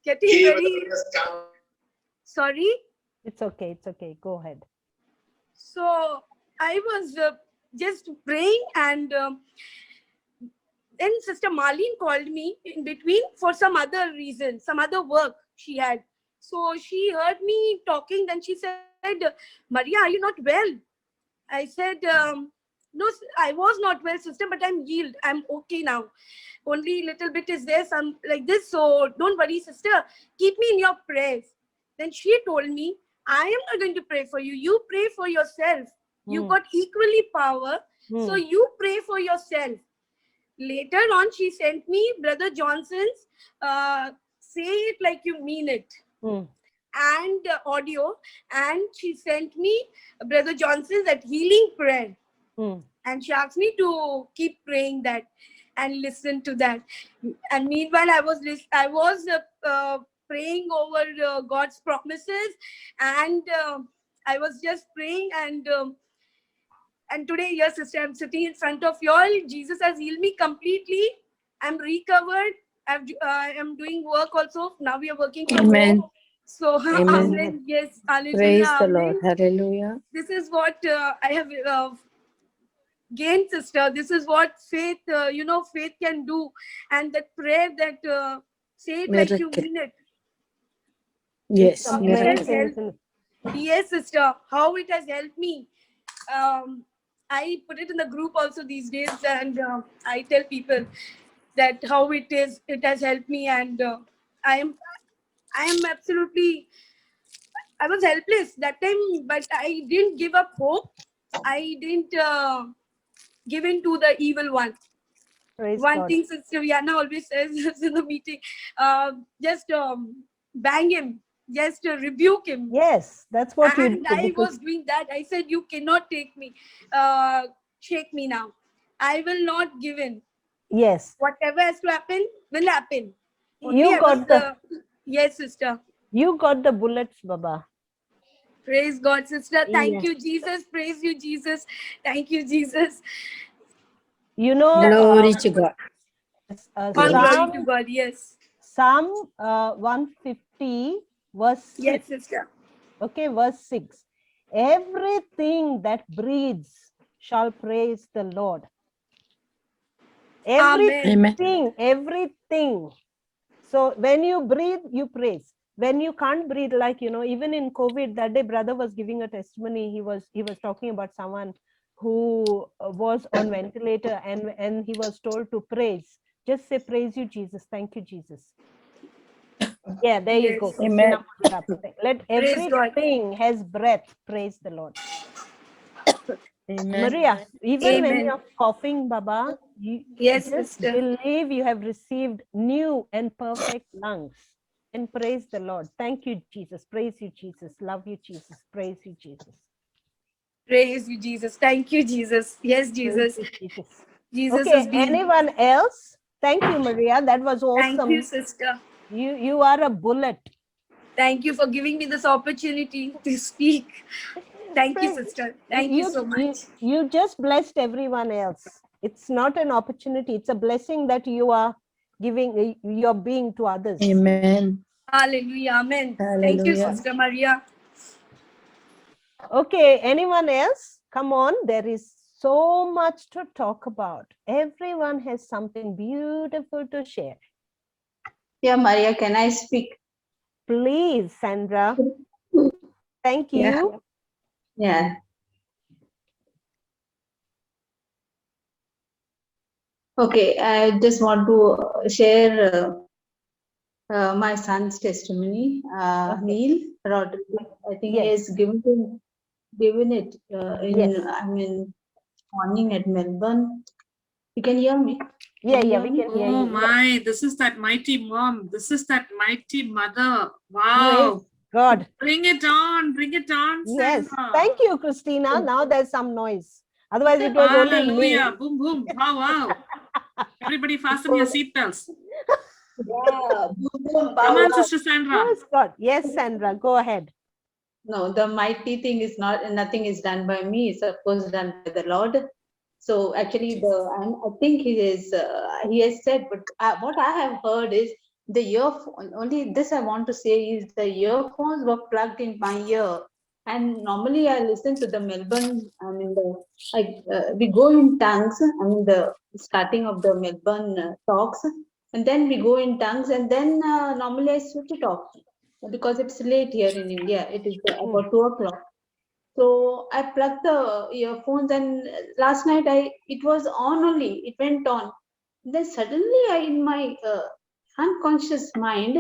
getting very... Sorry? It's okay. Go ahead. So I was just praying, and then Sister Marlene called me in between for some other reason, some other work she had. So she heard me talking, then she said, Maria, are you not well? I said, no, I was not well, sister, but I'm healed. I'm okay now. Only little bit is there, some like this. So don't worry, sister. Keep me in your prayers. Then she told me, I am not going to pray for you. You pray for yourself. You got equally power. So you pray for yourself. Later on, she sent me Brother Johnson's Say It Like You Mean It. And audio, and she sent me Brother Johnson's that healing prayer. And she asked me to keep praying that and listen to that. And meanwhile, I was praying over God's promises, and I was just praying, and today, yes, sister, I'm sitting in front of you all. Jesus has healed me completely. I'm recovered. I am doing work also. Now we are working from home. So, amen. Yes, hallelujah. Praise the Amen. Lord. Hallelujah. This is what I have gained, sister. This is what faith, faith can do. And that prayer that say it like you mean it. Yes, How it has helped. Yes, sister. How it has helped me. I put it in the group also these days, and I tell people that how it has helped me, and I am absolutely, I was helpless that time, but I didn't give up hope. I didn't give in to the evil one. Praise One God. thing Sister Viana always says in the meeting, just bang him, just rebuke him. Yes, that's what you do. And I was doing that. I said, you cannot take me, shake me now. I will not give in. Yes. Whatever has to happen will happen. You got yes, sister. You got the bullets, Baba. Praise God, sister. Thank you, Jesus. Praise you, Jesus. Thank you, Jesus. Glory to God. Glory to God, yes. Psalm 150, verse 6. Yes, sister. Okay, verse 6. Everything that breathes shall praise the Lord. Everything, everything. So when you breathe, you praise. When you can't breathe, like, even in COVID, that day, brother was giving a testimony. He was talking about someone who was on ventilator, and he was told to praise. Just say, praise you, Jesus. Thank you, Jesus. Yeah, there you go. Amen. Let everything has breath. Praise the Lord. Maria, even when Amen. you're coughing, Baba, you Yes, just sister. believe you have received new and perfect lungs. And praise the Lord. Thank you, Jesus. Praise you, Jesus. Love you, Jesus. Praise you, Jesus. Praise you, Jesus. Thank you, Jesus. Yes, Praise Jesus. you, Jesus. Jesus has Okay, been. anyone else? Thank you, Maria. That was Thank you, awesome. sister. You are a bullet. Thank you for giving me this opportunity to speak. Thank you, sister. Thank you so much. You just blessed everyone else. It's not an opportunity. It's a blessing that you are giving, you're being to others. Amen. Hallelujah. Amen. Thank you, Hallelujah. Sister Maria. Okay, anyone else? Come on, there is so much to talk about. Everyone has something beautiful to share. Yeah, Maria, can I speak? Please, Sandra. Thank Yeah. you. Yeah. Okay, I just want to share my son's testimony. Okay. Neil Rodriguez, I think he Yes. has given it Yes. morning at Melbourne. You can hear me? Yeah, Can you yeah, hear we me? can hear Oh you. my, this is that mighty mom. This is that mighty mother. Praise Wow. God. Bring it on, Yes. Sandra. Thank you, Christina. Now there's some noise. Otherwise, it was only me. Hallelujah. Boom, boom. Wow, wow. Everybody fasten your seatbelts. Yeah. Come on, Sister Sandra. Praise God. Yes, Sandra, go ahead. No, the mighty thing is nothing is done by me. It's of course done by the Lord. So actually, I think he has said, but what I have heard is the earphone. Only this I want to say is the earphones were plugged in my ear, and normally I listen to the Melbourne. I mean, we go in tongues. I mean, the starting of the Melbourne talks, and then we go in tongues, and then normally I switch it off because it's late here in India. It is about 2 o'clock. So I plugged the earphones, and last night it was on only. It went on. Then suddenly, in my unconscious mind,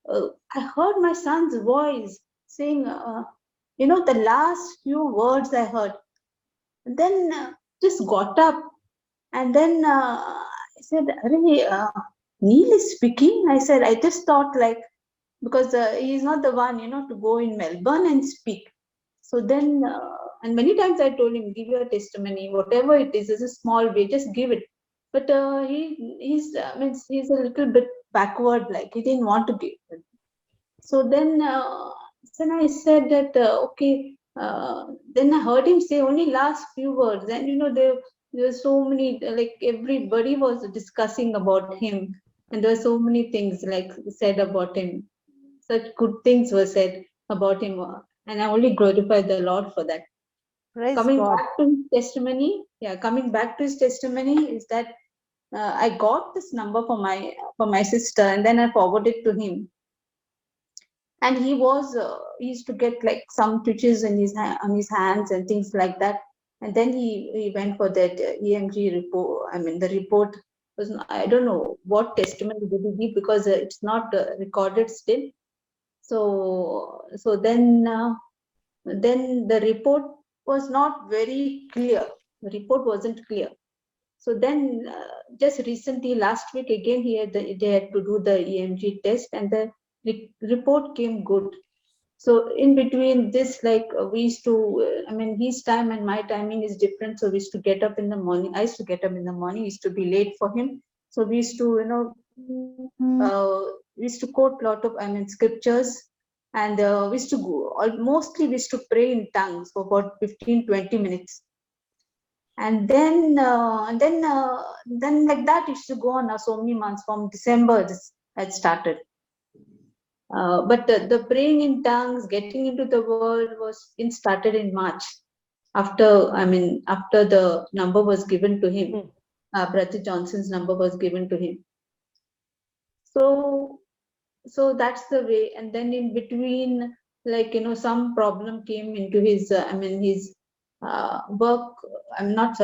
I heard my son's voice saying, the last few words I heard. And then just got up, and then I said, "Arey, Neil is speaking." I said, I just thought like, because he is not the one, to go in Melbourne and speak. So then, and many times I told him, give your testimony, whatever it is a small way, just give it. But he's a little bit backward, like he didn't want to give it. So then I said that, okay, then I heard him say only last few words. And, there were so many, like everybody was discussing about him. And there were so many things like said about him. Such good things were said about him. And I only glorify the Lord for that. Praise Coming God. back to his testimony is that I got this number for my sister, and then I forwarded to him. And he used to get like some twitches on his hands and things like that. And then he went for that EMG report. I mean, the report was, I don't know what testimony did he give, because it's not recorded still. So then the report was not very clear. The report wasn't clear. So then just recently, last week again, they had to do the EMG test, and the report came good. So in between this, like we used to, his time and my timing is different. So we used to get up in the morning. I used to get up in the morning. Used to be late for him. So we used to, we used to quote a lot of, scriptures, and we used to mostly we used to pray in tongues for about 15-20 minutes. And then like that, it used to go on so many months. From December, this had started. But the praying in tongues, getting into the word started in March, after the number was given to him. Brother Johnson's number was given to him. So that's the way. And then in between, like, some problem came into his, his work. Not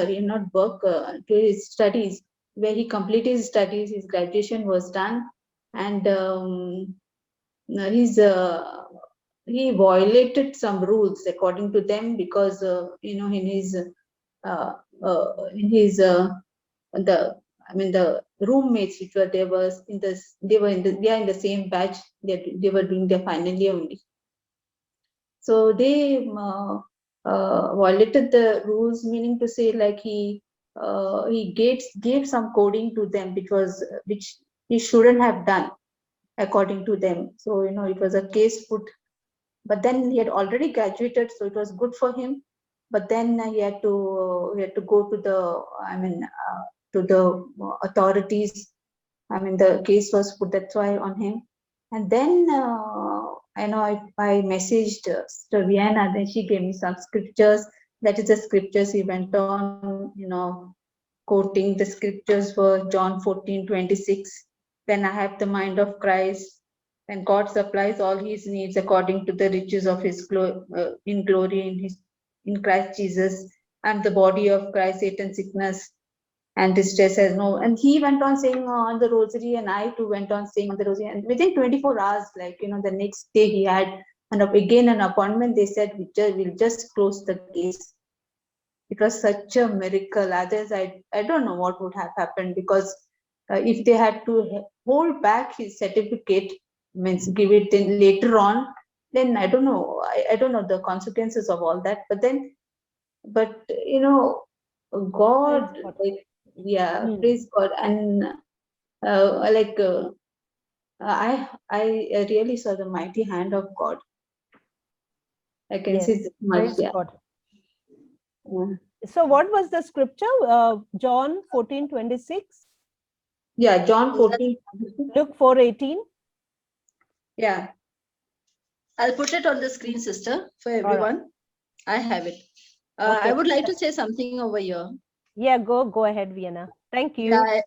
work, to his studies, where he completed his studies. His graduation was done, and he violated some rules according to them, because in his the roommates which were there was in this they are in the same batch, they were doing their final year only. So they violated the rules, meaning to say, like, he gave some coding to them which he shouldn't have done according to them. So it was a case put, but then he had already graduated, so it was good for him. But then he had to go to the authorities. The case was put, that's why, on him. And then I messaged Sister Vienna. Then she gave me some scriptures. That is the scriptures he went on, quoting. The scriptures were John 14:26. Then I have the mind of Christ. And God supplies all his needs according to the riches of his in glory in Christ Jesus. I'm the body of Christ. Satan, sickness and distress has no. And he went on saying on the rosary, and I too went on saying on the rosary. And within 24 hours, the next day he had again an appointment. They said, we'll just close the case. It was such a miracle. Others, I don't know what would have happened, because if they had to hold back his certificate, means give it in later on, then I don't know. I don't know the consequences of all that. But God, praise God. And I really saw the mighty hand of God. I can see this much. Praise God. So what was the scripture? John 14:26. Yeah, John 14. Luke 4:18. Yeah. I'll put it on the screen, sister, for everyone. I have it. Okay. I would like to say something over here. Yeah, go ahead, Vienna. Thank you. Yeah,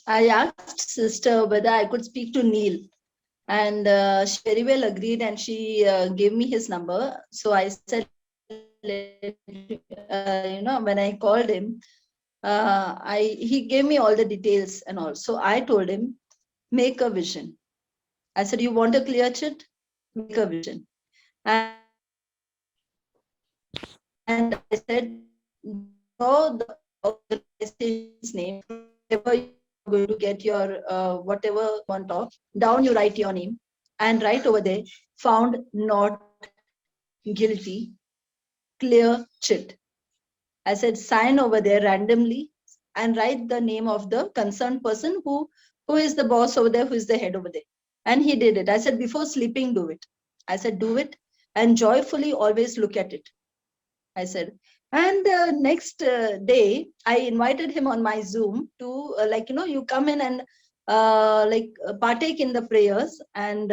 I asked sister whether I could speak to Neil, and she very well agreed, and she gave me his number. So I said, when I called him, he gave me all the details and all. So I told him, make a vision. I said, you want a clear chit? Make a vision. And I said, know the organization's name, wherever you're going to get your whatever want of, down you write your name, and right over there, found not guilty, clear chit. I said, sign over there randomly and write the name of the concerned person who is the boss over there, who is the head over there. And he did it. I said, before sleeping, do it. I said, do it and joyfully always look at it. I said, and next day, I invited him on my Zoom to you come in and partake in the prayers. And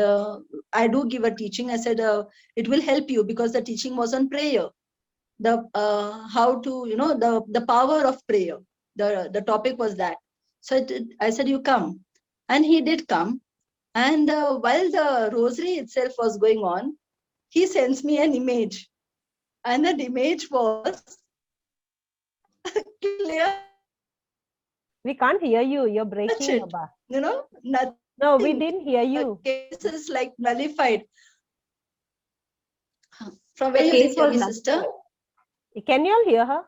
I do give a teaching. I said, it will help you, because the teaching was on prayer. The how to, the power of prayer. The topic was that. So I said, you come. And he did come. And while the rosary itself was going on, he sends me an image. And that image was clear. We can't hear you. You're breaking, Abba. Nothing. No, we didn't hear you. The case is like nullified. From where you did hear me, sister? Can you all hear her?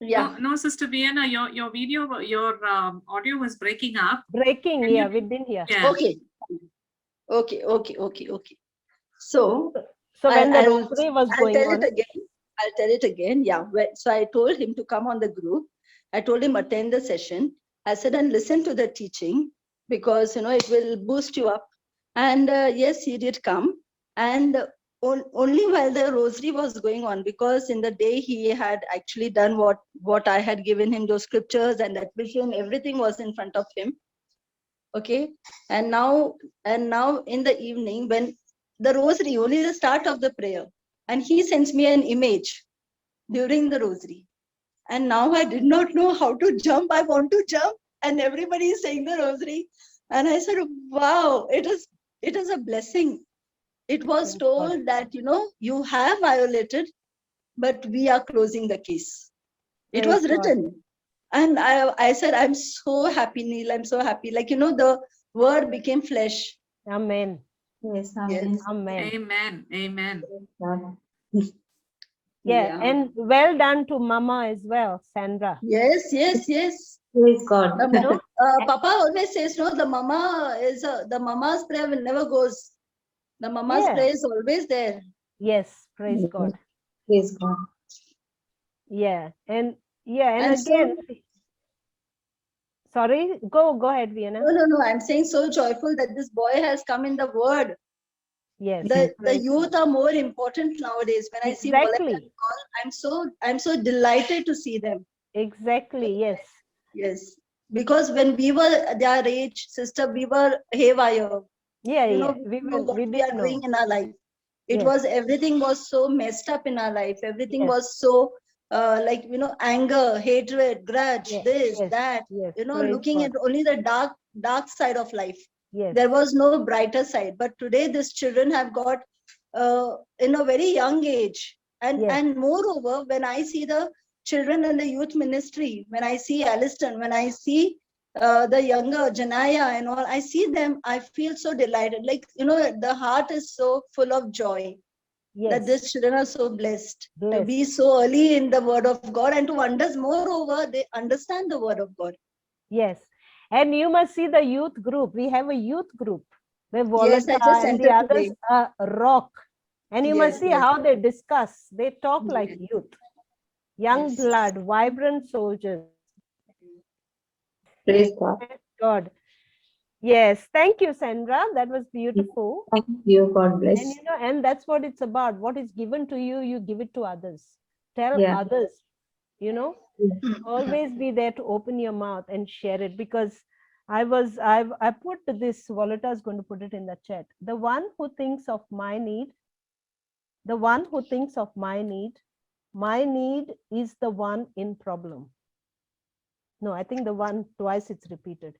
Yeah. No, Sister Vienna, your video, your audio was breaking up. Breaking, yeah, we didn't hear. Yeah. Okay. So when the rosary was going on. I'll tell it again. Yeah. So I told him to come on the group. I told him attend the session. I said, and listen to the teaching, because it will boost you up. And yes, he did come. And only while the rosary was going on, because in the day he had actually done what I had given him, those scriptures and that vision, everything was in front of him. Okay. And now in the evening, when the rosary, only the start of the prayer, and he sends me an image during the rosary. And now I did not know how to jump. I want to jump, and everybody is saying the rosary. And I said, wow, it is a blessing. It was told that, you have violated, but we are closing the case. It was written. And I said, I'm so happy, Neil. I'm so happy. The word became flesh. Amen. Yes, Yes. Amen. Amen. Amen. God. Yeah, and well done to Mama as well, Sandra. Yes, yes, yes. Praise God. The You know, Papa always says, no, the mama's prayer will never goes. The mama's Yeah. prayer is always there. Yes, praise God. Praise God. Yeah, and And again, sorry, go ahead, Vienna. no, I'm saying so joyful that this boy has come in the word. Yes, The praise youth are more important nowadays. When I see exactly, I'm so delighted to see them. exactly, yes, Yes, because when we were their age, sister, we were haywire. yeah, You know, yeah. we didn't know what We we are didn't doing know. in our life. It Yes. was everything was so messed up in our life. Everything Yes. was so like, you know, anger, hatred, grudge, Yes, this, yes, that. yes, You know, praise looking God. at only the dark side of life. Yes, There was no brighter side. But today, these children have got in a very young age, yes, and moreover, when I see the children in the youth ministry, when I see Aliston, when I see the younger Janaya and all, I see them, I feel so delighted. Like, you know, the heart is so full of joy that yes, these children are so blessed to blessed. be so early in the word of God and to understand, moreover, they understand the word of God. Yes, and you must see the youth group. We have a youth group where Yes, Volata I just and the entered others today. rock. And you must Yes, see yes. how they discuss. They talk like Yes. youth. Young Yes. blood, vibrant soldiers. Praise God. Thank God. Yes, thank you, Sandra. That was beautiful. Thank you. God And bless. you know, and that's what it's about. What is given to you, you give it to others. Tell Yeah. others, you know, always be there to open your mouth and share it, because I put this, Volata is going to put it in the chat. The one who thinks of my need is the one in problem. No, I think the one twice it's repeated.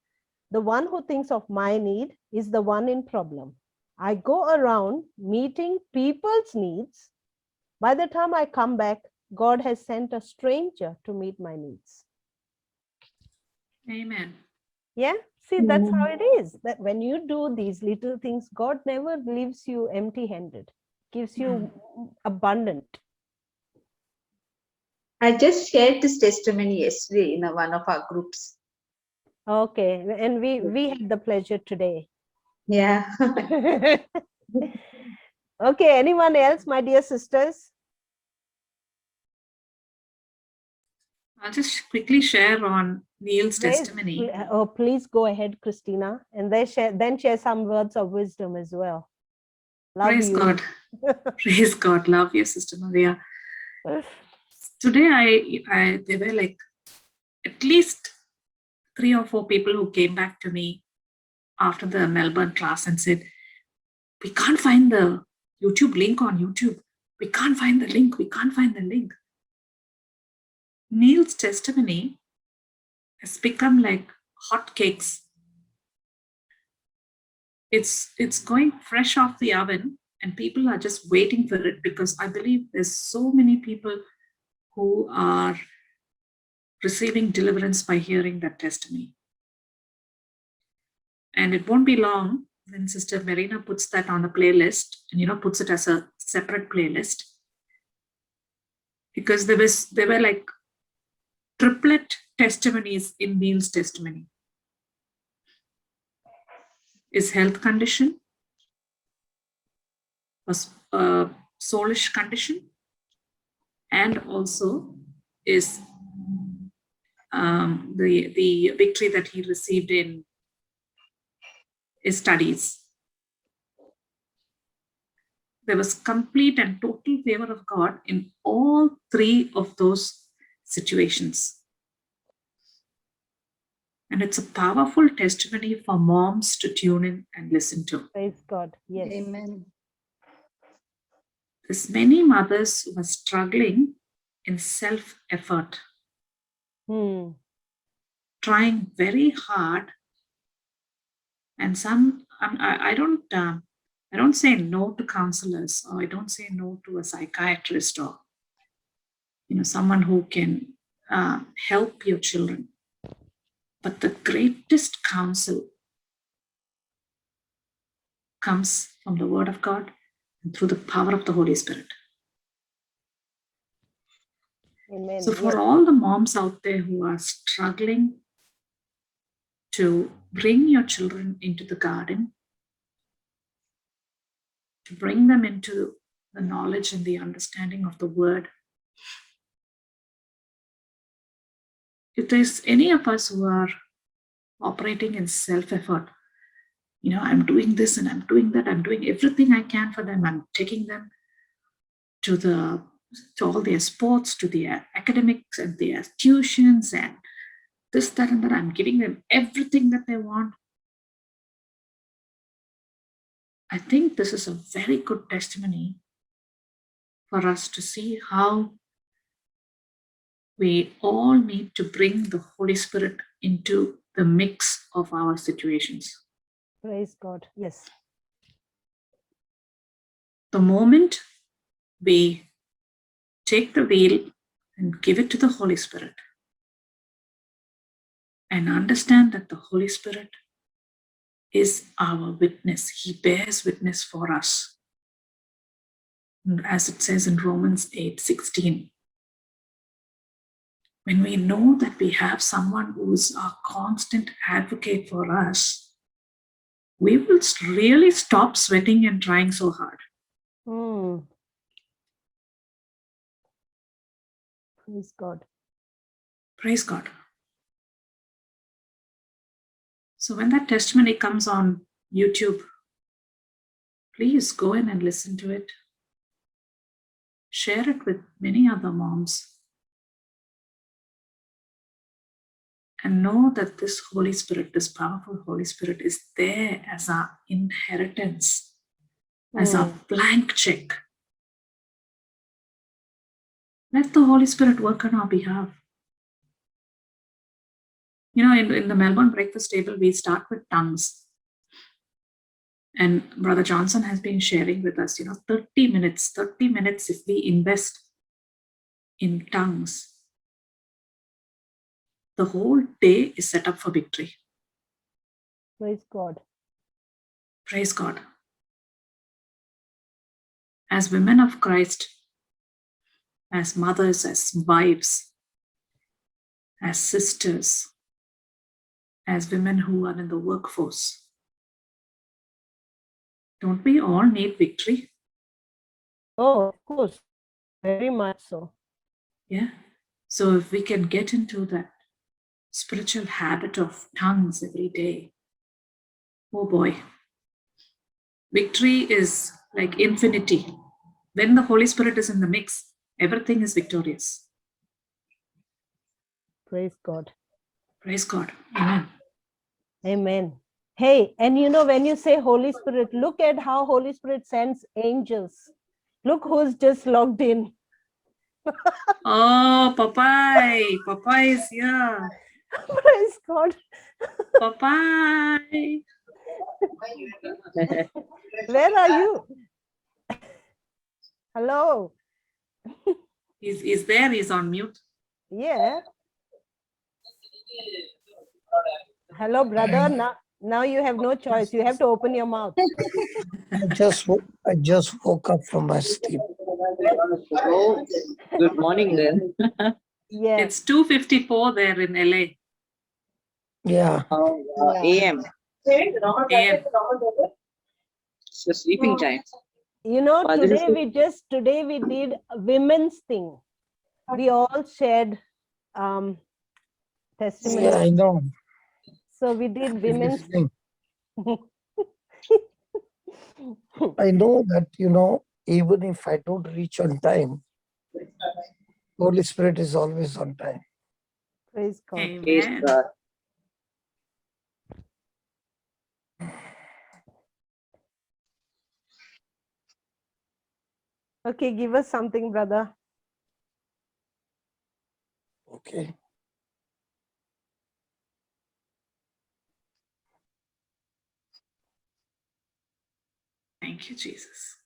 The one who thinks of my need is the one in problem. I go around meeting people's needs. By the time I come back, God has sent a stranger to meet my needs. Amen. Yeah, see, that's how it is. That when you do these little things, God never leaves you empty-handed, gives you abundant. I just shared this testimony yesterday in one of our groups. Okay, and we had the pleasure today. Yeah. Okay, anyone else, my dear sisters? I'll just quickly share on Neil's testimony. Oh, please go ahead, Christina, and then share some words of wisdom as well. Love Praise you. God. Praise God. Love you, Sister Maria. Today, there were like at least 3 or 4 people who came back to me after the Melbourne class and said, we can't find the YouTube link on YouTube. We can't find the link. We can't find the link. Neil's testimony has become like hotcakes. It's going fresh off the oven, and people are just waiting for it, because I believe there's so many people who are receiving deliverance by hearing that testimony. And it won't be long when Sister Marina puts that on a playlist and puts it as a separate playlist, because there were like triplet testimonies in Neil's testimony. His health condition was a soulish condition, and also is the victory that he received in his studies. There was complete and total favor of God in all 3 of those situations. And it's a powerful testimony for moms to tune in and listen to. Praise God. Yes. Amen. There's many mothers who are struggling in self-effort, trying very hard, and some I don't say no to counselors, or I don't say no to a psychiatrist, or someone who can help your children. But the greatest counsel comes from the Word of God and through the power of the Holy Spirit. Amen. So, for Yes. all the moms out there who are struggling to bring your children into the garden, to bring them into the knowledge and the understanding of the Word, if there's any of us who are operating in self-effort, I'm doing this and I'm doing that, I'm doing everything I can for them, I'm taking them to all their sports, to their academics and their tuitions and this, that, and that, I'm giving them everything that they want. I think this is a very good testimony for us to see how we all need to bring the Holy Spirit into the mix of our situations. Praise God. Yes. The moment we take the wheel and give it to the Holy Spirit and understand that the Holy Spirit is our witness, He bears witness for us. And as it says in Romans 8:16, when we know that we have someone who is our constant advocate for us, we will really stop sweating and trying so hard. Praise God. Praise God. So when that testimony comes on YouTube, please go in and listen to it. Share it with many other moms. And know that this Holy Spirit, this powerful Holy Spirit, is there as our inheritance, as our blank check. Let the Holy Spirit work on our behalf. In the Melbourne breakfast table, we start with tongues. And Brother Johnson has been sharing with us, 30 minutes if we invest in tongues, the whole day is set up for victory. Praise God. Praise God. As women of Christ, as mothers, as wives, as sisters, as women who are in the workforce, don't we all need victory? Oh, of course. Very much so. Yeah. So if we can get into that spiritual habit of tongues every day, oh boy, victory is like infinity. When the Holy Spirit is in the mix, everything is victorious. Praise God. Praise God. Amen. Amen. Hey, and when you say Holy Spirit, look at how Holy Spirit sends angels. Look who's just logged in. Oh, Popeye. Popeye is here. Praise God. Popeye. Where are you? Hello. He's there. He's on mute. Yeah. Hello, brother. Now you have no choice. You have to open your mouth. I just woke up from my sleep. Oh, good morning then. Yeah. It's 2:54 there in LA. Yeah. AM. AM. It's the sleeping time. Today we did a women's thing. We all shared testimonies. Yeah, I know. So we did women's. I know that, even if I don't reach on time, Holy Spirit is always on time. Praise God. Amen. Praise God. Okay, give us something, brother. Okay. Thank you, Jesus.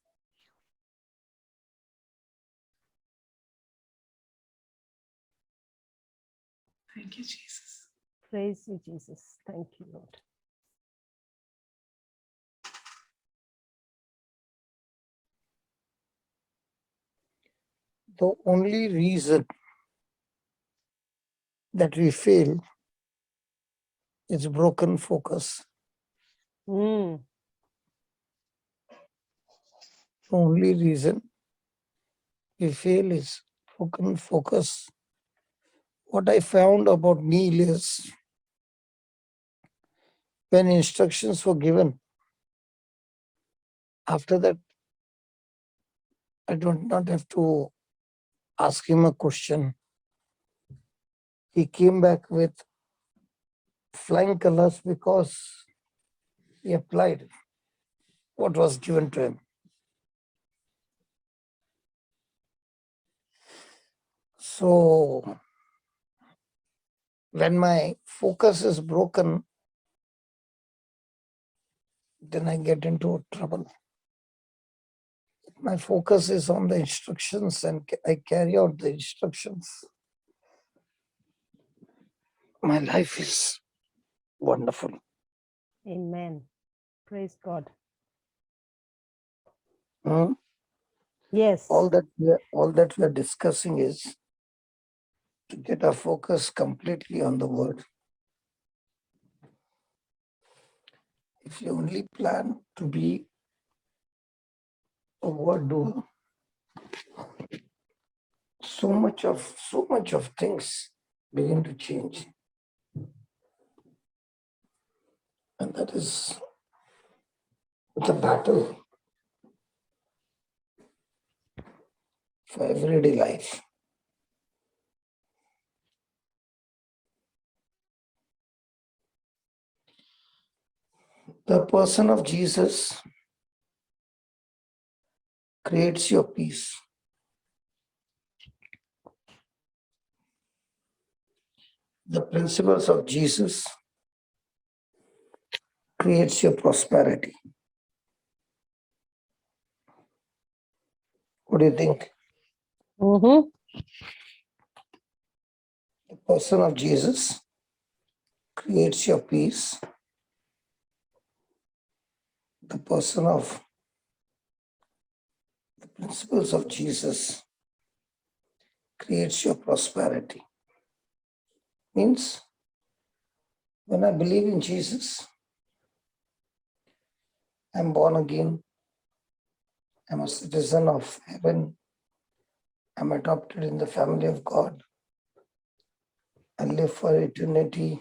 Thank you, Jesus. Praise you, Jesus. Thank you, Lord. the only reason that we fail is broken focus. Mm. The only reason we fail is broken focus. What I found about Neil is when instructions were given, after that, I do not have to ask him a question. He came back with flying colors because he applied what was given to him. So when my focus is broken, then I get into trouble. My focus is on the instructions and I carry out the instructions. My life is wonderful. Amen. Praise God. Hmm? Yes. All that we are discussing is to get our focus completely on the word. If you only plan to be a word doer, so much of things begin to change. And that is the battle for everyday life. The person of Jesus creates your peace. The principles of Jesus creates your prosperity. What do you think? Mm-hmm. The person of Jesus creates your peace. The person of the principles of Jesus creates your prosperity. Means when I believe in Jesus, I'm born again, I'm a citizen of heaven, I'm adopted in the family of God, I live for eternity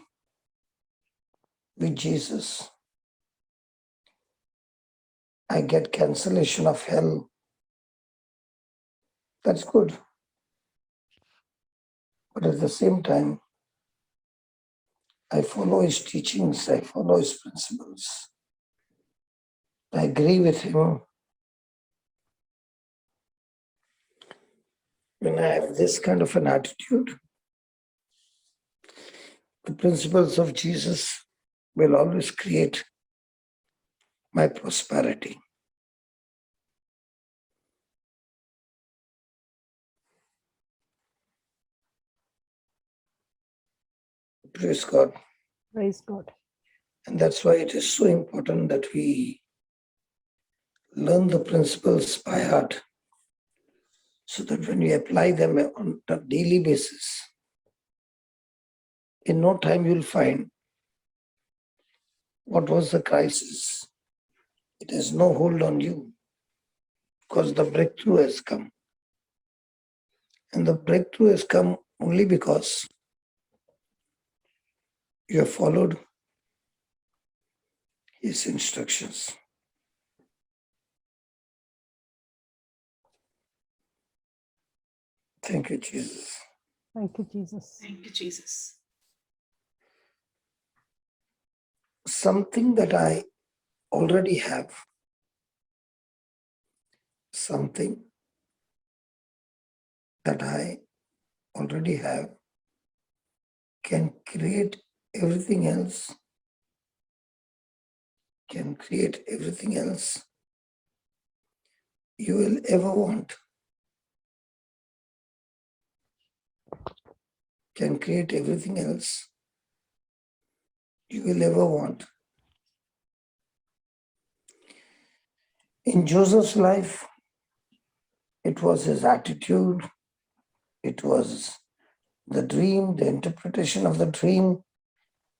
with Jesus. I get cancellation of hell. That's good. But at the same time, I follow his teachings, I follow his principles. I agree with him. When I have this kind of an attitude, the principles of Jesus will always create my prosperity. Praise God. Praise God. And that's why it is so important that we learn the principles by heart so that when we apply them on a daily basis, in no time you'll find what was the crisis. It has no hold on you because the breakthrough has come. And the breakthrough has come only because you have followed his instructions. Thank you, Jesus. Thank you, Jesus. Thank you, Jesus. Something that I already have, something that I already have can create everything else, can create everything else you will ever want, can create everything else you will ever want. In Joseph's life, it was his attitude, It was the dream, the interpretation of the dream,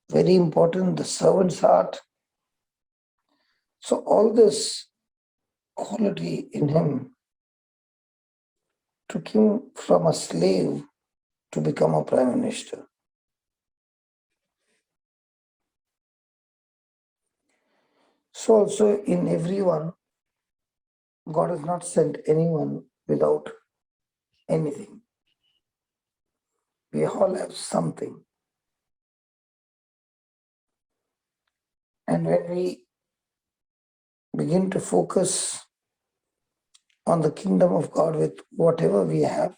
very important, the servant's heart. So all this quality in him took him from a slave to become a prime minister. So also in everyone, God has not sent anyone without anything. We all have something. And when we begin to focus on the kingdom of God with whatever we have,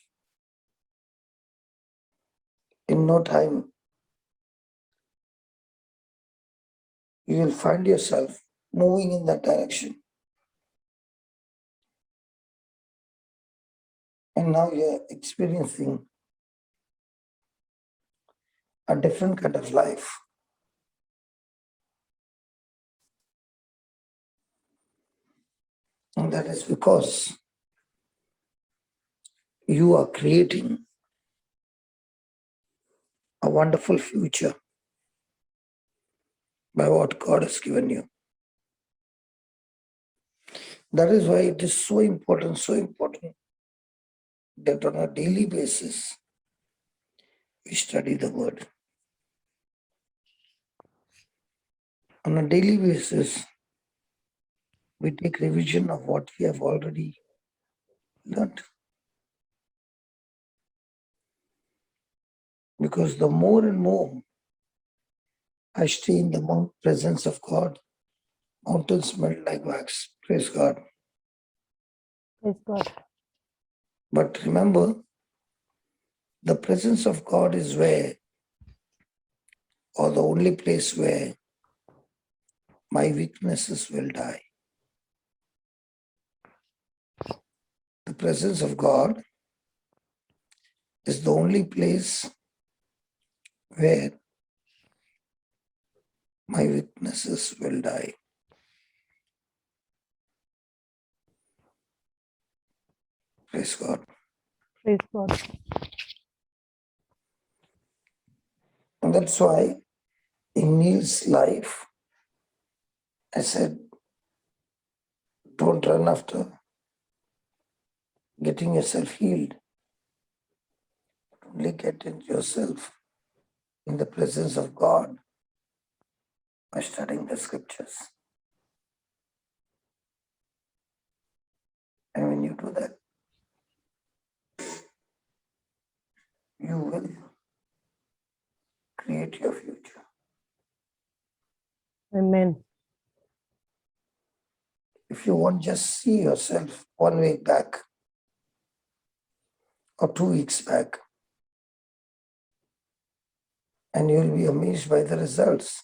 in no time, you will find yourself moving in that direction. And now you're experiencing a different kind of life. And that is because you are creating a wonderful future by what God has given you. That is why it is so important that on a daily basis, we study the word. On a daily basis, we take revision of what we have already learned. Because the more and more I stay in the presence of God, mountains melt like wax. Praise God. Praise God. But remember, the presence of God is where, or the only place where my weaknesses will die. The presence of God is the only place where my weaknesses will die. Praise God. Praise God. And that's why in Neil's life, I said, don't run after getting yourself healed. Only get yourself in the presence of God by studying the scriptures. And when you do that, you will create your future. Amen. If you want, just see yourself 1 week back or 2 weeks back, and you'll be amazed by the results.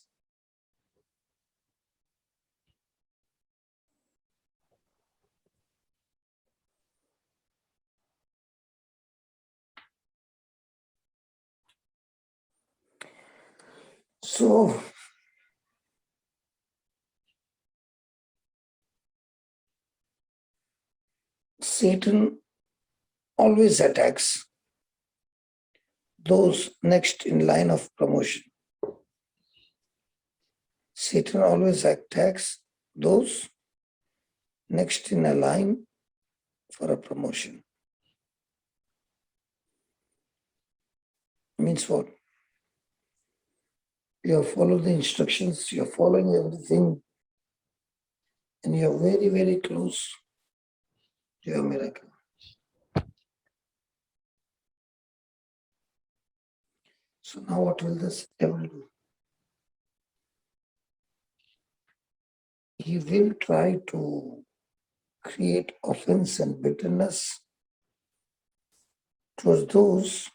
So, Satan always attacks those next in line of promotion. Satan always attacks those next in a line for a promotion. Means what? You have followed the instructions, you're following everything, and you're very, very close to your miracle. So now what will this devil do? He will try to create offense and bitterness towards those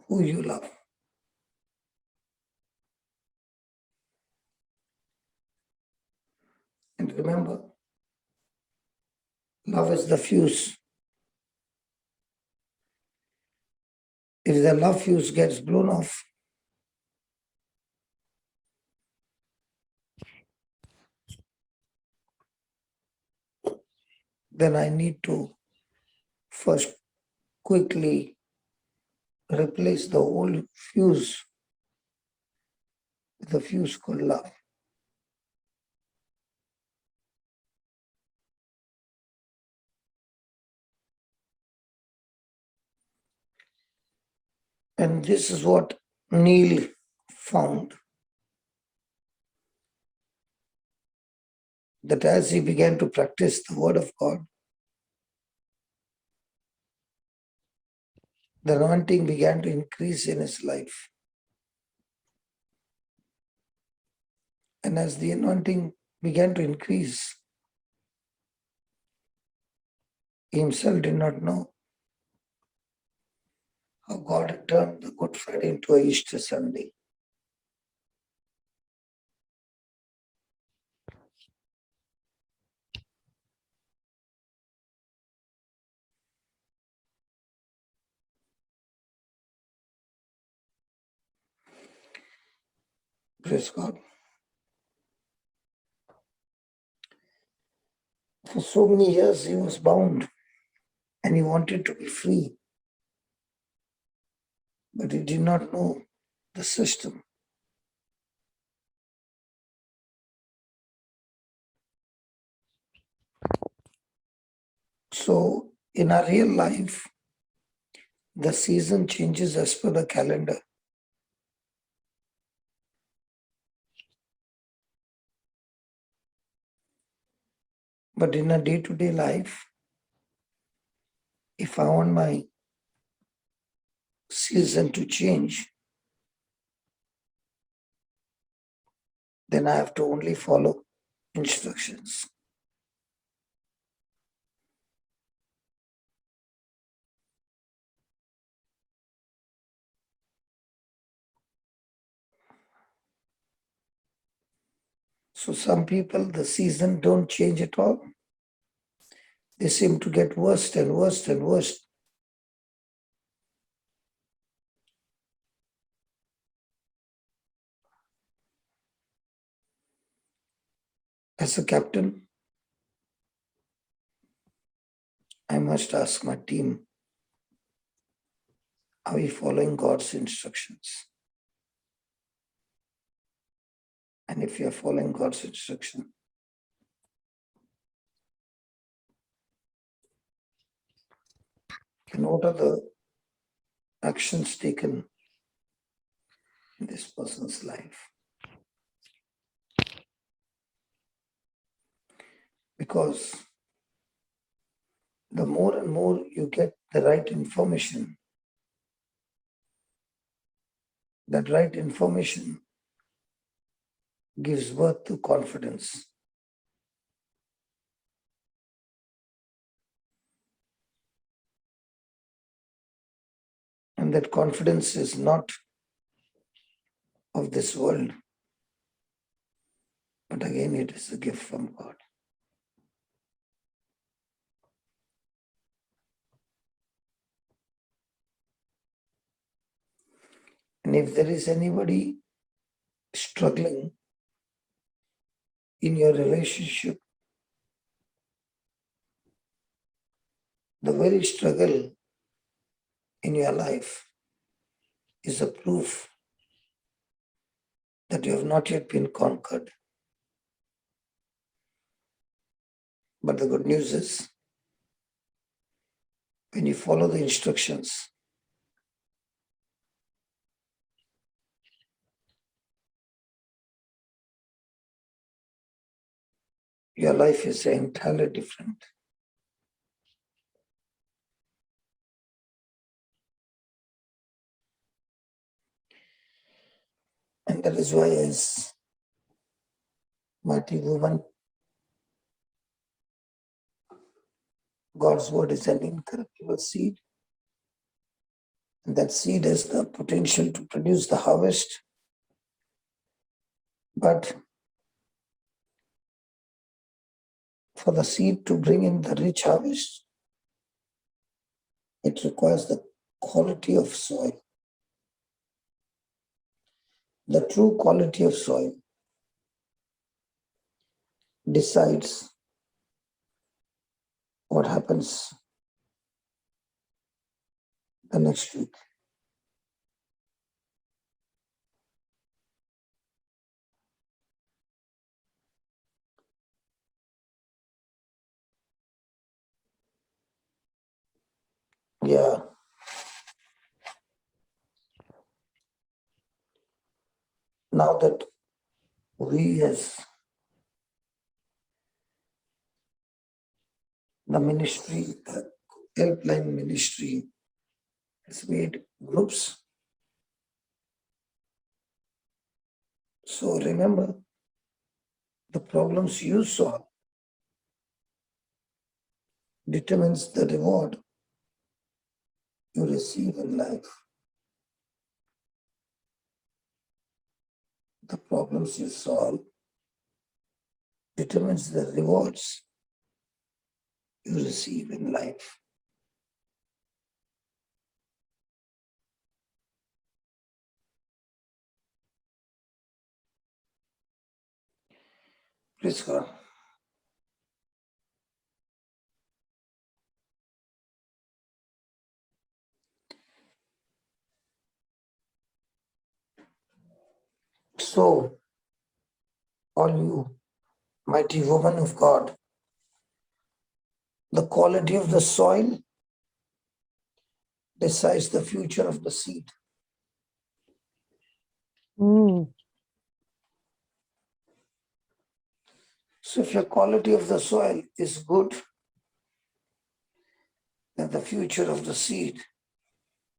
who you love. And remember, love is the fuse. If the love fuse gets blown off, then I need to first quickly replace the old fuse with a fuse called love. And this is what Neil found, that as he began to practice the word of God, the anointing began to increase in his life. And as the anointing began to increase, he himself did not know how God had turned the Good Friday into a Easter Sunday. Praise God. For so many years he was bound and he wanted to be free, but he did not know the system. So in our real life, the season changes as per the calendar. But in a day-to-day life, if I want my season to change, then I have to only follow instructions. So some people, the season don't change at all. They seem to get worse and worse and worse. As a captain, I must ask my team, are we following God's instructions? And if you are following God's instruction, then what are the actions taken in this person's life? Because the more and more you get the right information, that right information gives birth to confidence. And that confidence is not of this world, but again, it is a gift from God. And if there is anybody struggling in your relationship, the very struggle in your life is a proof that you have not yet been conquered. But the good news is, when you follow the instructions, your life is entirely different. And that is why, as mighty woman, God's word is an incorruptible seed. And that seed has the potential to produce the harvest. But for the seed to bring in the rich harvest, it requires the quality of soil. The true quality of soil decides what happens the next week. Yeah. Now that we as the ministry, the helpline ministry, has made groups. So remember, the problems you solve determines the reward you receive in life. The problems you solve determines the rewards you receive in life. Praise God. So, all you mighty woman of God, the quality of the soil decides the future of the seed. So if your quality of the soil is good, then the future of the seed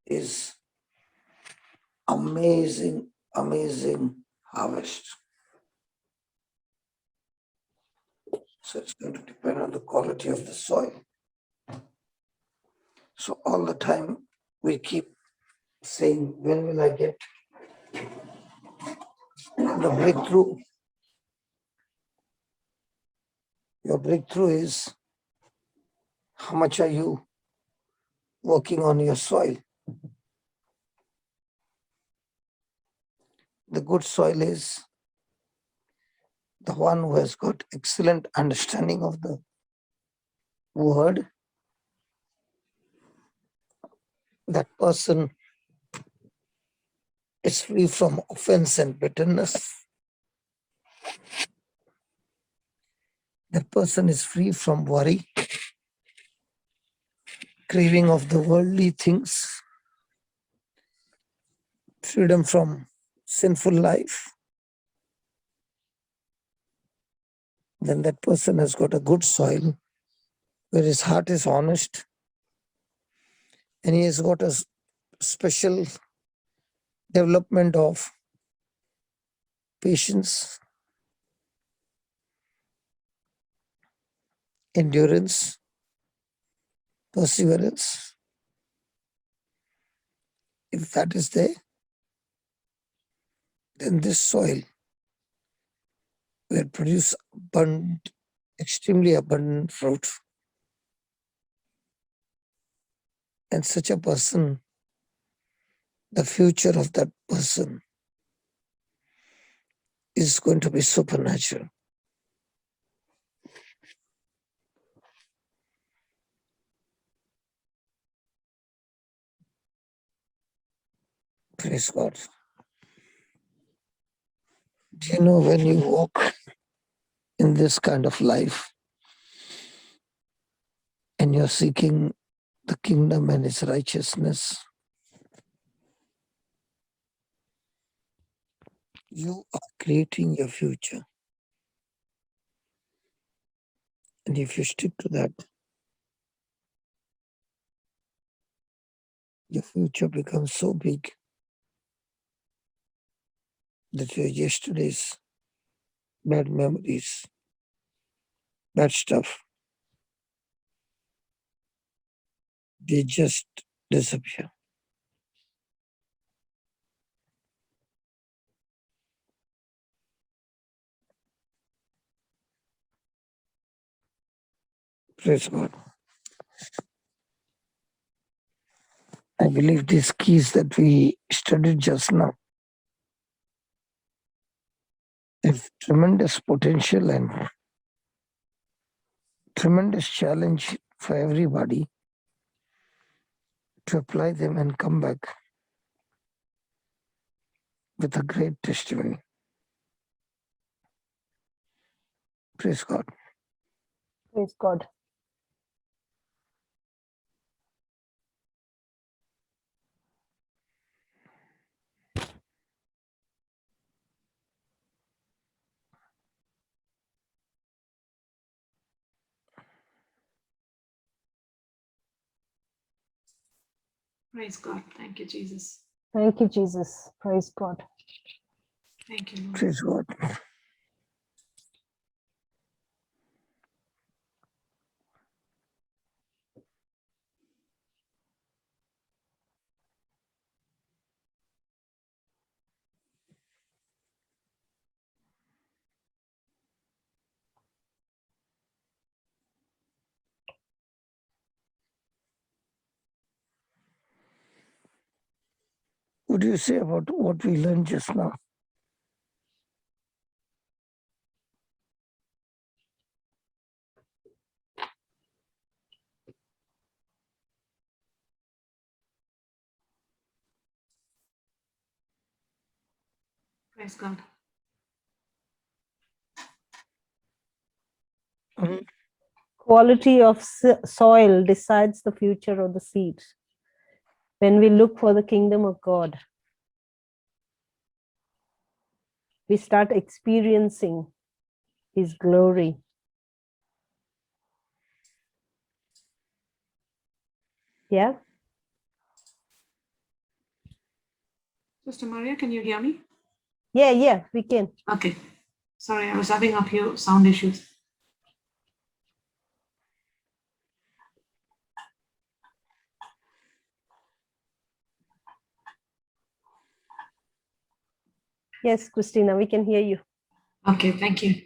is amazing, amazing harvest. So it's going to depend on the quality of the soil. So all the time we keep saying, when will I get the breakthrough? Your breakthrough is, how much are you working on your soil? The good soil is the one who has got excellent understanding of the word. That person is free from offense and bitterness. That person is free from worry, craving of the worldly things, freedom from sinful life. Then that person has got a good soil where his heart is honest and he has got a special development of patience, endurance, perseverance. If that is there, then this soil will produce abundant, extremely abundant fruit. And such a person, the future of that person is going to be supernatural. Praise God. Do you know, when you walk in this kind of life and you're seeking the kingdom and its righteousness, you are creating your future. And if you stick to that, your future becomes so big that your yesterday's bad memories, bad stuff, they just disappear. Praise God. I believe these keys that we studied just now have tremendous potential and tremendous challenge for everybody to apply them and come back with a great testimony. Praise God. Praise God. Praise God. Thank you, Jesus. Thank you, Jesus. Praise God. Thank you, Lord. Praise God. What do you say about what we learned just now? Praise God. Quality of soil decides the future of the seed. When we look for the kingdom of God, we start experiencing His glory. Yeah? Sister Maria, can you hear me? Yeah, we can. Okay. Sorry, I was having a few sound issues. Yes, Christina, we can hear you. Okay, thank you.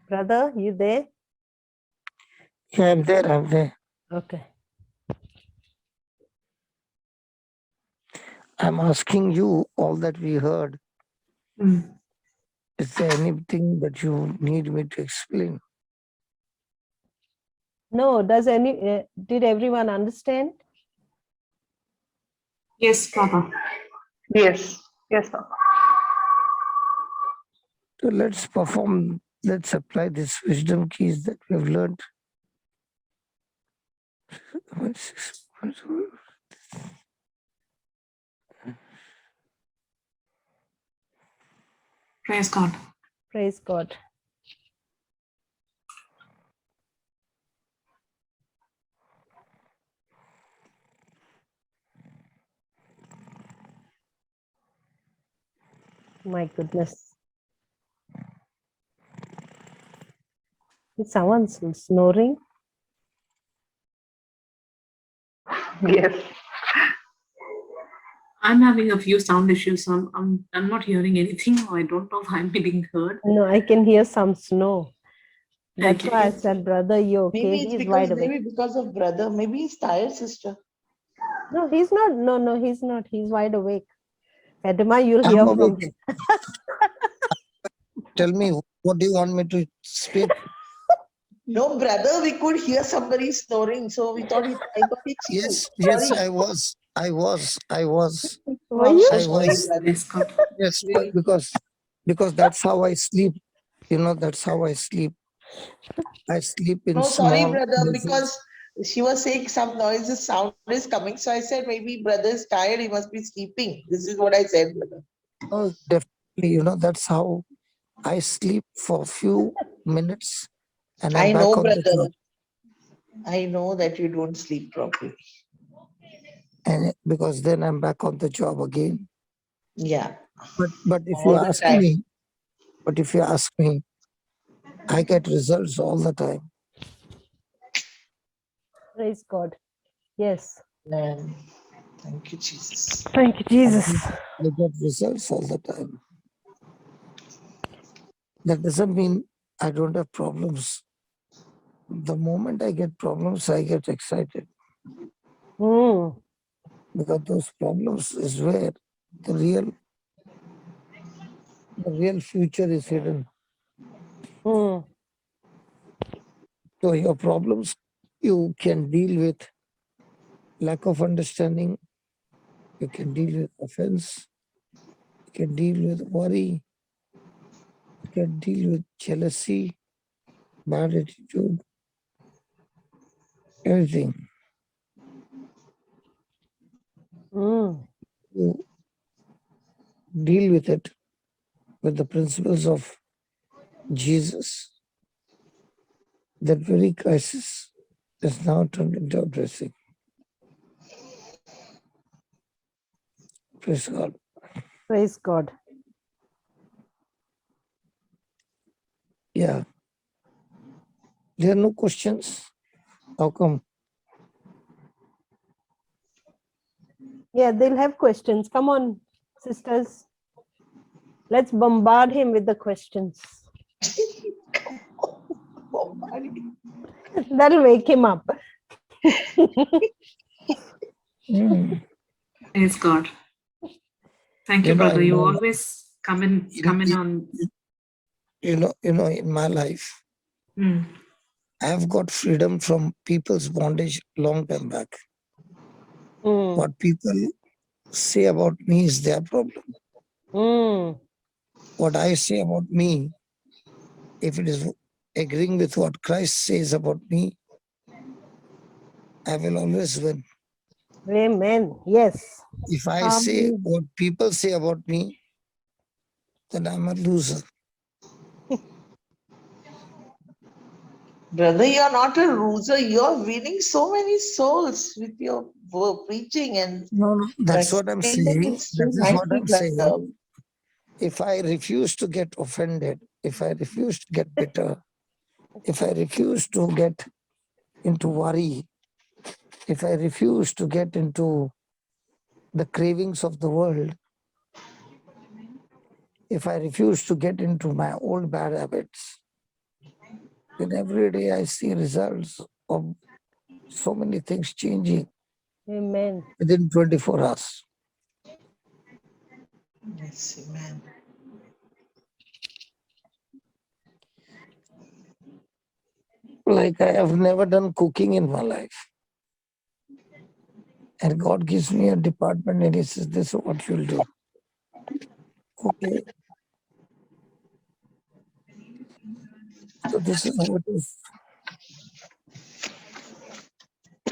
Brother, you there? Yeah, I'm there. I'm there. Okay. I'm asking you all that we heard. Is there anything that you need me to explain? No, did everyone understand? Yes, Papa. Yes. Yes, Papa. So let's perform, let's apply these wisdom keys that we have learned. Praise God. Praise God. My goodness. Is someone snoring? Yes. I'm having a few sound issues, so I'm not hearing anything. I don't know if I'm being heard. No, I can hear some snow. That's Okay. why I said, brother, you okay? Maybe it's He's wide because awake. maybe because of brother. Maybe he's tired, sister. No, he's not. No, he's not. He's wide awake. Fatima, you'll I'm hear awake. from him. Tell me, what do you want me to speak? No, brother, we could hear somebody snoring, so I thought it's you. Yes, Sorry. I was. Were I'm you? so I sorry, was. brother. Praise God. Yes, Really. because that's how I sleep. You know, that's how I sleep. I sleep in No, sorry, small brother, places. because she was saying some noises, sound is coming. So I said maybe brother is tired, he must be sleeping. This is what I said, brother. Oh, definitely. You know, that's how I sleep for a few minutes and I'm I back know, on the brother. job. I know that you don't sleep properly. And because then I'm back on the job again. Yeah. But if you All the ask time. me, I get results all the time. Praise God. Yes. Man. Thank you, Jesus. Thank you, Jesus. I get results all the time. That doesn't mean I don't have problems. The moment I get problems, I get excited. because those problems is where the real future is hidden. Mm. So your problems you can deal with lack of understanding, you can deal with offense, you can deal with worry, you can deal with jealousy, bad attitude, everything. Mm. You deal with it with the principles of Jesus. That very crisis is now turned into a blessing. Praise God. Praise God. Yeah. There are no questions. How come? Yeah, they'll have questions. Come on, sisters. Let's bombard him with the questions. That'll wake him up. Praise God. Thank you, brother. You always come in on. In my life, I have got freedom from people's bondage long time back. What people say about me is their problem. What I say about me, if it is agreeing with what Christ says about me, I will always win. Amen. Yes. If I say what people say about me, then I'm a loser. Brother, you're not a loser. You're winning so many souls with your preaching and No, that's what I'm saying. That is what I'm brother. saying. If I refuse to get offended, if I refuse to get bitter, if I refuse to get into worry, if I refuse to get into the cravings of the world, if I refuse to get into my old bad habits, then every day I see results of so many things changing Amen. within 24 hours. Yes, amen. Like I have never done cooking in my life. And God gives me a department and He says, this is what you'll do. Okay. So this is how it is.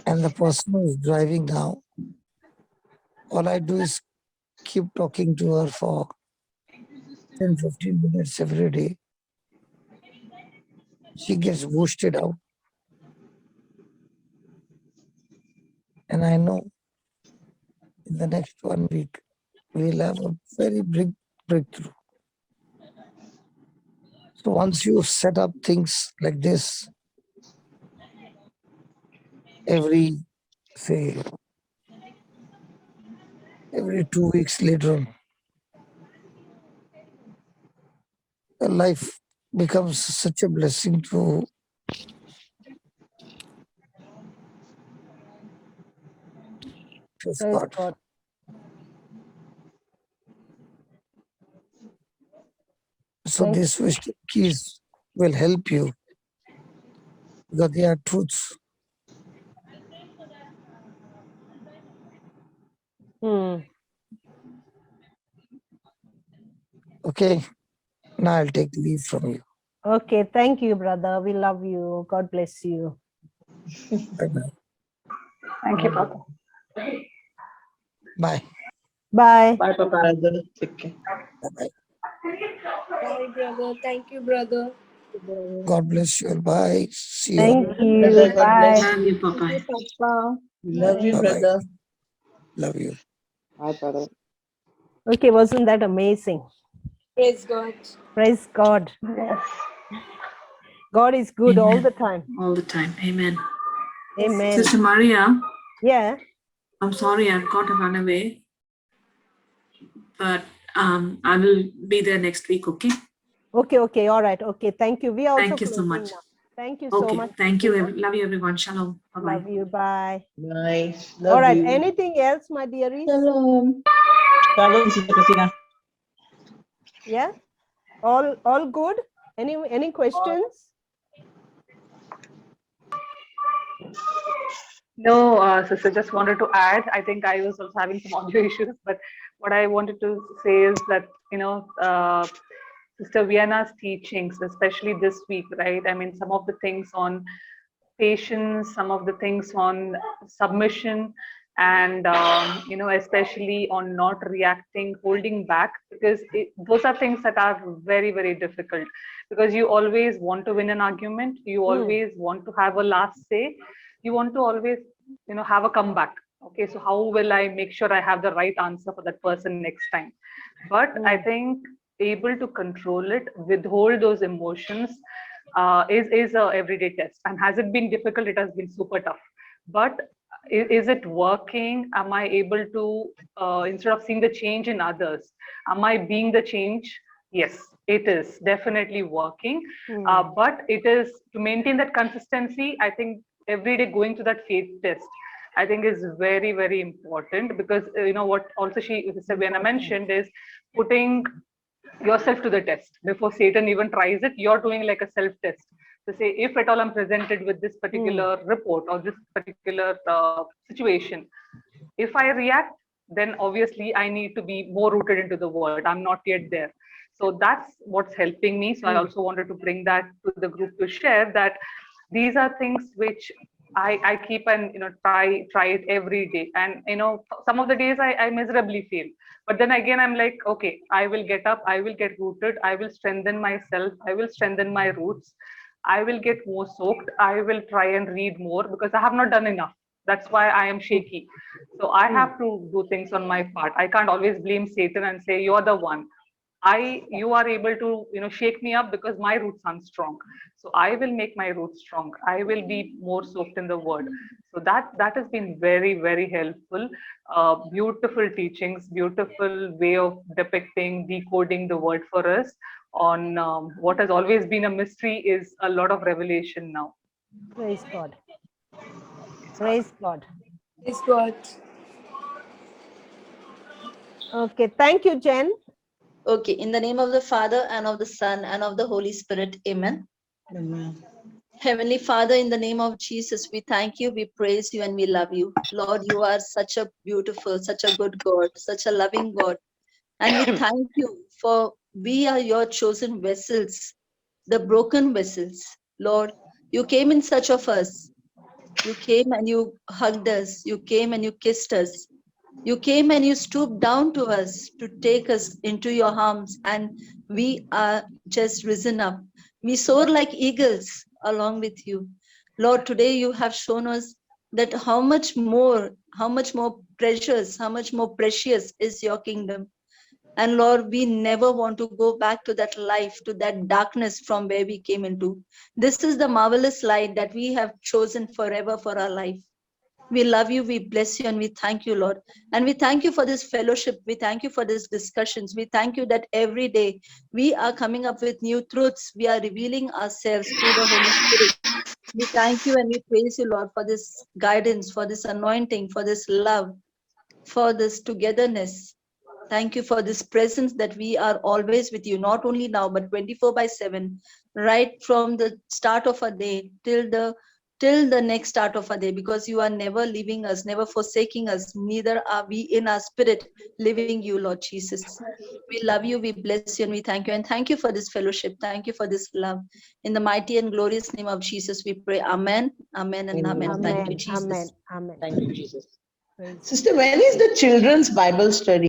And the person who is driving now, all I do is keep talking to her for 10, 15 minutes every day. She gets boosted out. And I know in the next 1 week, we'll have a very big breakthrough. So once you set up things like this, every 2 weeks later on, life becomes such a blessing to Praise God. God. So these wisdom keys will help you because they are truths. Okay, now I'll take leave from you. Okay, thank you, brother. We love you. God bless you. Bye-bye. Thank you, brother. Bye. Bye. Bye, brother. Take care. Bye-bye. Bye, brother. Thank you, brother. God bless you. Bye. See you. Thank you. Brother, God Bye. bless Love you. you, Papa. Love you, Bye-bye. brother. Love you. Bye, brother. Okay, wasn't that amazing? Praise God. Praise God. God is good all the time. All the time. Amen. Amen. Sister Maria, Yeah. I'm sorry I've got to run away, but I will be there next week, okay? Okay. All right. Okay. Thank you. We are also Thank you so closing much. now. Thank you so Okay, much. thank you. Love you, everyone. Shalom. Bye-bye. Love you. Bye. Bye. All Love right. you. Anything else, my dearies? Shalom. Shalom, Sister Christina. Yeah. All good? Any questions? No, sister, just wanted to add. I think I was also having some audio issues, but what I wanted to say is that, Sister Vienna's teachings, especially this week, right? I mean, some of the things on patience, some of the things on submission, and, especially on not reacting, holding back, because those are things that are very, very difficult, because you always want to win an argument. You always want to have a last say. You want to always, have a comeback. Okay, so how will I make sure I have the right answer for that person next time? But I think able to control it, withhold those emotions, is a everyday test. And has it been difficult? It has been super tough. But is it working? Am I able to, instead of seeing the change in others, am I being the change? Yes, it is definitely working. But it is to maintain that consistency. I think every day going to that faith test, I think is very, very important, because what also Sister Vienna mentioned is putting yourself to the test before Satan even tries it. You're doing like a self test to say, if at all I'm presented with this particular report or this particular situation, if I react, then obviously I need to be more rooted into the word. I'm not yet there. So that's what's helping me. So I also wanted to bring that to the group to share that these are things which I keep and try it every day. And some of the days I miserably fail. But then again, I'm like, okay, I will get up, I will get rooted, I will strengthen myself, I will strengthen my roots, I will get more soaked, I will try and read more, because I have not done enough. That's why I am shaky. So I have to do things on my part. I can't always blame Satan and say, you're the one. You are able to shake me up because my roots aren't strong. So I will make my roots strong. I will be more soaked in the word. So that has been very, very helpful. Beautiful teachings, beautiful way of depicting, decoding the word for us on what has always been a mystery is a lot of revelation now. Praise God. Praise God. Praise God. Okay, thank you, Jen. Okay, in the name of the Father and of the Son and of the Holy Spirit, amen. Amen. Heavenly Father, in the name of Jesus, we thank you, we praise you, and we love you. Lord, you are such a beautiful, such a good God, such a loving God. And we thank you for we are your chosen vessels, the broken vessels. Lord, you came in search of us. You came and you hugged us. You came and you kissed us. You came and you stooped down to us to take us into your arms, and we are just risen up. We soar like eagles along with you. Lord, today you have shown us that how much more precious, how much more precious is your kingdom. And Lord, we never want to go back to that life, to that darkness from where we came into. This is the marvelous light that we have chosen forever for our life. We love you, we bless you, and we thank you, Lord. And we thank you for this fellowship. We thank you for these discussions. We thank you that every day we are coming up with new truths. We are revealing ourselves through the Holy Spirit. We thank you and we praise you, Lord, for this guidance, for this anointing, for this love, for this togetherness. Thank you for this presence that we are always with you, not only now, but 24/7, right from the start of our day till the next start of our day, because you are never leaving us, never forsaking us, neither are we in our spirit leaving you, Lord Jesus. We love you, we bless you, and we thank you. And thank you for this fellowship. Thank you for this love. In the mighty and glorious name of Jesus, we pray. Amen, amen, and amen. Thank you, Jesus. Amen. Thank you, Jesus. Praise Sister, when is the children's Bible study?